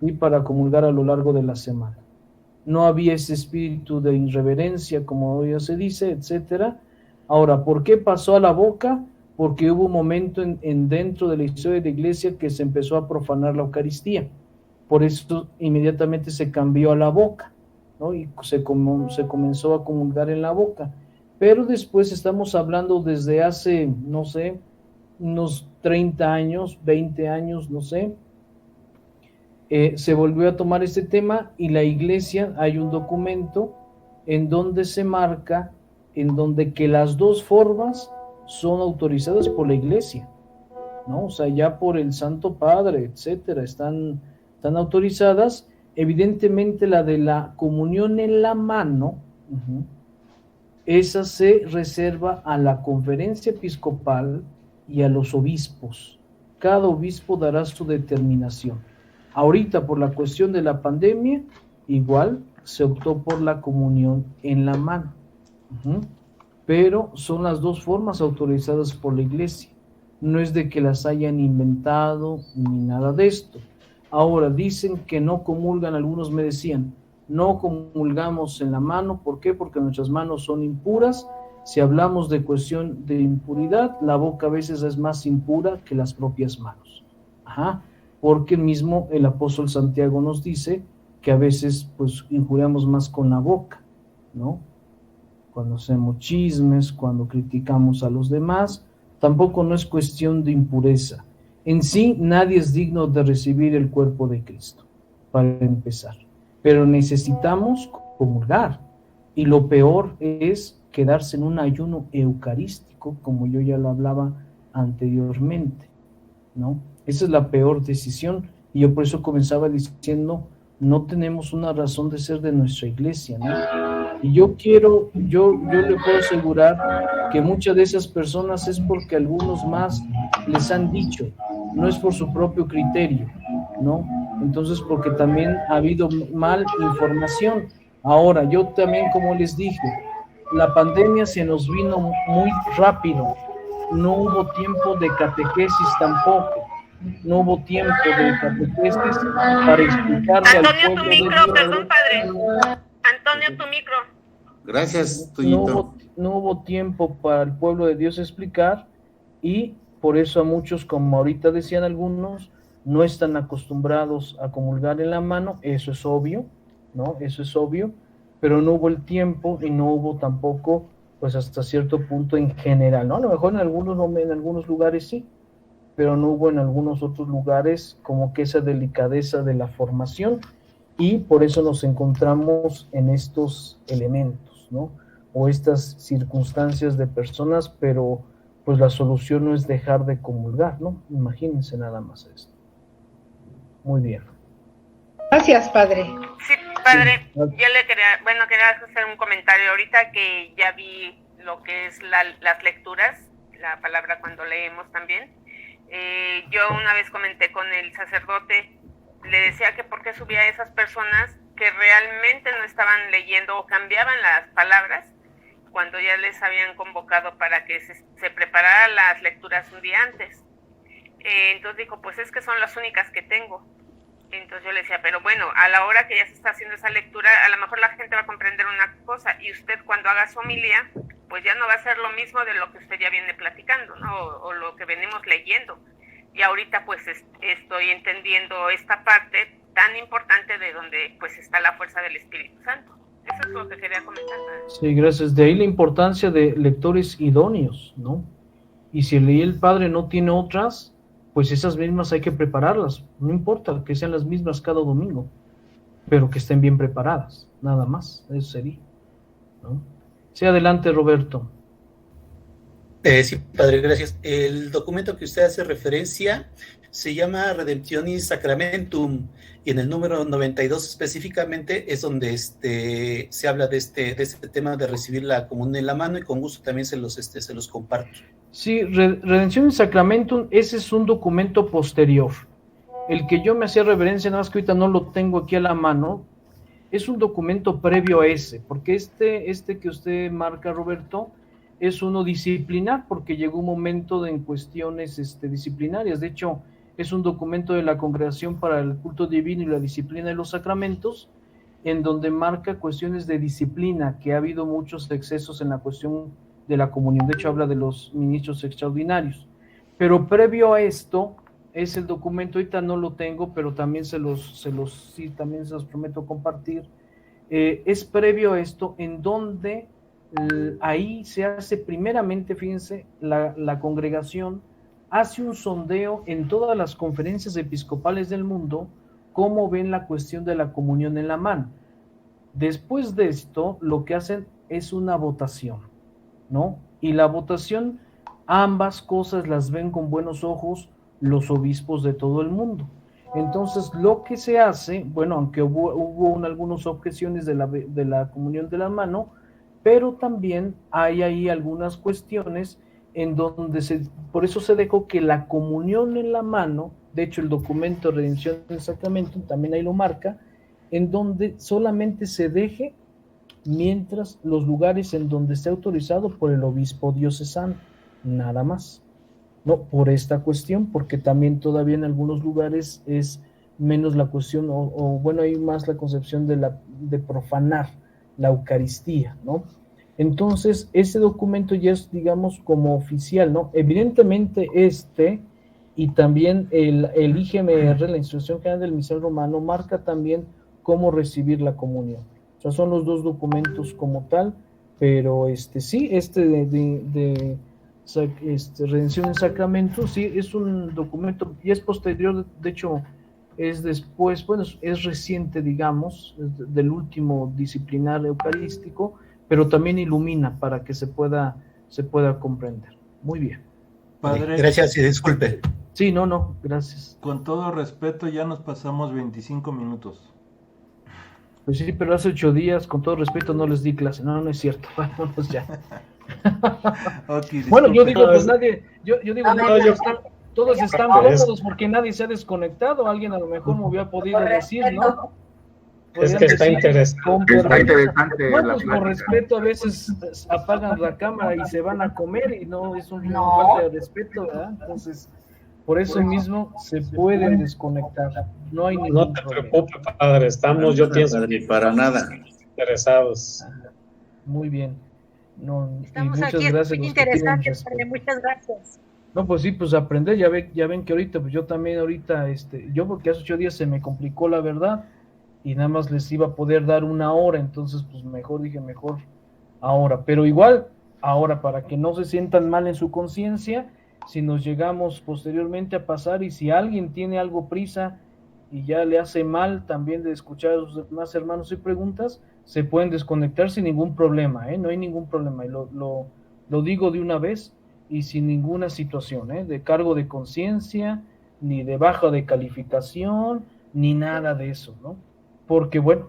y para comulgar a lo largo de la semana. No había ese espíritu de irreverencia, como hoy se dice, etcétera. Ahora, ¿por qué pasó a la boca? Porque hubo un momento dentro de la historia de la iglesia que se empezó a profanar la Eucaristía. Por eso inmediatamente se cambió a la boca, ¿no? Y se comenzó a comulgar en la boca. Pero después estamos hablando desde hace, no sé, unos 30 años, 20 años, no sé, se volvió a tomar este tema y la iglesia, hay un documento en donde se marca, en donde que las dos formas son autorizadas por la iglesia, ¿no? O sea, ya por el Santo Padre, etcétera, están autorizadas. Evidentemente la de la comunión en la mano, esa se reserva a la conferencia episcopal y a los obispos. Cada obispo dará su determinación. Ahorita, por la cuestión de la pandemia, igual se optó por la comunión en la mano. Pero son las dos formas autorizadas por la iglesia. No es de que las hayan inventado ni nada de esto. Ahora, dicen que no comulgan, algunos me decían, no comulgamos en la mano. ¿Por qué? Porque nuestras manos son impuras. Si hablamos de cuestión de impuridad, la boca a veces es más impura que las propias manos. Porque mismo el apóstol Santiago nos dice que a veces pues injuriamos más con la boca, ¿no? Cuando hacemos chismes, cuando criticamos a los demás, tampoco no es cuestión de impureza. En sí, nadie es digno de recibir el cuerpo de Cristo, para empezar. Pero necesitamos comulgar. Y lo peor es quedarse en un ayuno eucarístico, como yo ya lo hablaba anteriormente, ¿no? Esa es la peor decisión. Y yo por eso comenzaba diciendo, no tenemos una razón de ser de nuestra iglesia, ¿no? Y yo le puedo asegurar que muchas de esas personas es porque algunos más les han dicho, no es por su propio criterio, ¿no? Entonces, porque también ha habido mal información. Ahora, yo también, como les dije, la pandemia se nos vino muy rápido, no hubo tiempo de catequesis tampoco. No hubo tiempo de catequesis para explicarle al pueblo. Antonio, tu micro, perdón, padre. Antonio, tu micro. Gracias, Toñito. No hubo tiempo para el pueblo de Dios explicar, y por eso a muchos, como ahorita decían algunos, no están acostumbrados a comulgar en la mano. Eso es obvio, ¿no? Eso es obvio, pero no hubo el tiempo y no hubo tampoco, pues hasta cierto punto en general, ¿no? A lo mejor en algunos lugares sí, pero no hubo en algunos otros lugares como que esa delicadeza de la formación, y por eso nos encontramos en estos elementos, ¿no? O estas circunstancias de personas, pero pues la solución no es dejar de comulgar, ¿no? Imagínense nada más esto. Muy bien. Gracias, padre. Sí, padre, yo quería hacer un comentario ahorita que ya vi lo que es las lecturas, la palabra cuando leemos también. Yo una vez comenté con el sacerdote, le decía que por qué subía a esas personas que realmente no estaban leyendo o cambiaban las palabras cuando ya les habían convocado para que se prepararan las lecturas un día antes. Entonces dijo, pues es que son las únicas que tengo. Entonces yo le decía, pero bueno, a la hora que ya se está haciendo esa lectura, a lo mejor la gente va a comprender una cosa, y usted cuando haga su homilía, pues ya no va a ser lo mismo de lo que usted ya viene platicando, ¿no? O lo que venimos leyendo. Y ahorita pues estoy entendiendo esta parte tan importante de donde pues está la fuerza del Espíritu Santo. Eso es lo que quería comentar. Sí, gracias. De ahí la importancia de lectores idóneos, ¿no? Y si el padre no tiene otras, pues esas mismas hay que prepararlas. No importa que sean las mismas cada domingo, pero que estén bien preparadas, nada más. Eso sería, ¿no? Sí, adelante, Roberto. Sí, padre, gracias. El documento que usted hace referencia se llama Redemptionis Sacramentum, y en el número 92 específicamente es donde se habla de este tema de recibir la comunión en la mano, y con gusto también se los comparto. Sí, Redemptionis Sacramentum, ese es un documento posterior. El que yo me hacía reverencia, nada más que ahorita no lo tengo aquí a la mano, es un documento previo a ese, porque este que usted marca, Roberto, es uno disciplinar, porque llegó un momento en cuestiones disciplinarias. De hecho, es un documento de la Congregación para el Culto Divino y la Disciplina de los Sacramentos, en donde marca cuestiones de disciplina, que ha habido muchos excesos en la cuestión de la comunión. De hecho, habla de los ministros extraordinarios. Pero previo a esto, es el documento, ahorita no lo tengo, pero también también se los prometo compartir. Es previo a esto, en donde ahí se hace primeramente, fíjense, la congregación hace un sondeo en todas las conferencias episcopales del mundo, cómo ven la cuestión de la comunión en la mano. Después de esto, lo que hacen es una votación, ¿no? Y la votación, ambas cosas las ven con buenos ojos los obispos de todo el mundo. Entonces, lo que se hace, bueno, aunque hubo algunas objeciones de la comunión de la mano, pero también hay ahí algunas cuestiones en donde por eso se dejó que la comunión en la mano, de hecho el documento de redención del sacramento también ahí lo marca, en donde solamente se deje mientras los lugares en donde esté autorizado por el obispo diocesano, nada más. No, por esta cuestión, porque también todavía en algunos lugares es menos la cuestión, o bueno, hay más la concepción de profanar la Eucaristía, ¿no? Entonces, ese documento ya es, digamos, como oficial, ¿no? Evidentemente y también el IGMR, la Instrucción General del Misal Romano, marca también cómo recibir la comunión. O sea, son los dos documentos como tal, pero sí, de redención en sacramento, sí, es un documento, y es posterior, de hecho, es después, bueno, es reciente, digamos, del último disciplinar eucarístico, pero también ilumina para que se pueda comprender. Muy bien. Padre, gracias y disculpe. Sí, no, gracias. Con todo respeto, ya nos pasamos 25 minutos. Pues sí, pero hace 8 días, con todo respeto, no les di clase. No es cierto. Vámonos ya. Okay, bueno, yo digo, pues nadie, yo digo, todos están cómodos porque nadie se ha desconectado. Alguien a lo mejor me hubiera podido decir, ¿no? Es que está interesante. Está interesante. Bueno, pues por respeto a veces apagan la cámara y se van a comer y no es una falta de respeto, ¿verdad? Entonces, por eso mismo se pueden desconectar. No hay ningún No te preocupes, padre. Estamos, yo pienso, para nada interesados. Muy bien. No, estamos muchas aquí, es gracias, muy interesante, padre, muchas gracias. No, pues sí, pues aprender, ya ven que ahorita, pues yo también ahorita, yo porque hace 8 días se me complicó la verdad, y nada más les iba a poder dar 1 hora, entonces pues mejor ahora, pero igual, ahora para que no se sientan mal en su conciencia, si nos llegamos posteriormente a pasar, y si alguien tiene algo prisa, y ya le hace mal también de escuchar a sus demás hermanos y preguntas, se pueden desconectar sin ningún problema, no hay ningún problema, y lo digo de una vez, y sin ninguna situación, de cargo de conciencia, ni de baja de calificación, ni nada de eso, ¿no? Porque bueno,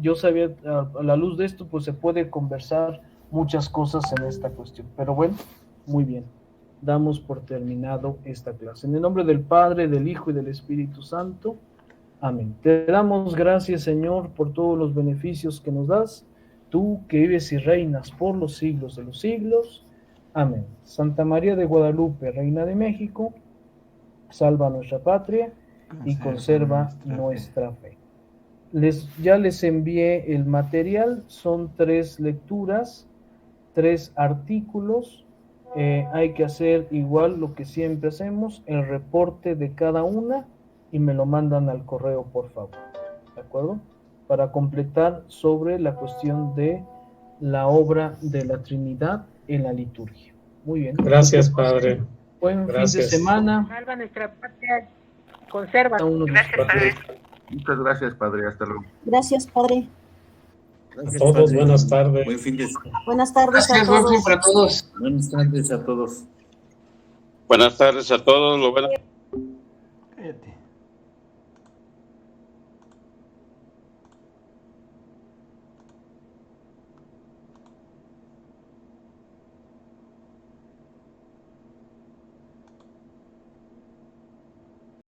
yo sabía, a la luz de esto, pues se puede conversar muchas cosas en esta cuestión, pero bueno, muy bien, damos por terminado esta clase. En el nombre del Padre, del Hijo y del Espíritu Santo, amén. Te damos gracias, Señor, por todos los beneficios que nos das, tú que vives y reinas por los siglos de los siglos. Amén. Santa María de Guadalupe, Reina de México, salva nuestra patria y conserva nuestra fe. Ya les envié el material, son 3 lecturas, 3 artículos. Hay que hacer igual lo que siempre hacemos, el reporte de cada una y me lo mandan al correo, por favor, ¿de acuerdo? Para completar sobre la cuestión de la obra de la Trinidad en la liturgia. Muy bien. Gracias, padre. Buen fin de semana. Salva nuestra patria, conserva. Gracias, padre. Muchas gracias, padre. Hasta luego. Gracias, padre. A todos, buenas tardes. Buen fin de semana. Buenas tardes Gracias, a buen todos. fin para todos. Buenas tardes a todos. Buenas tardes a todos. Lo bueno. Cállate.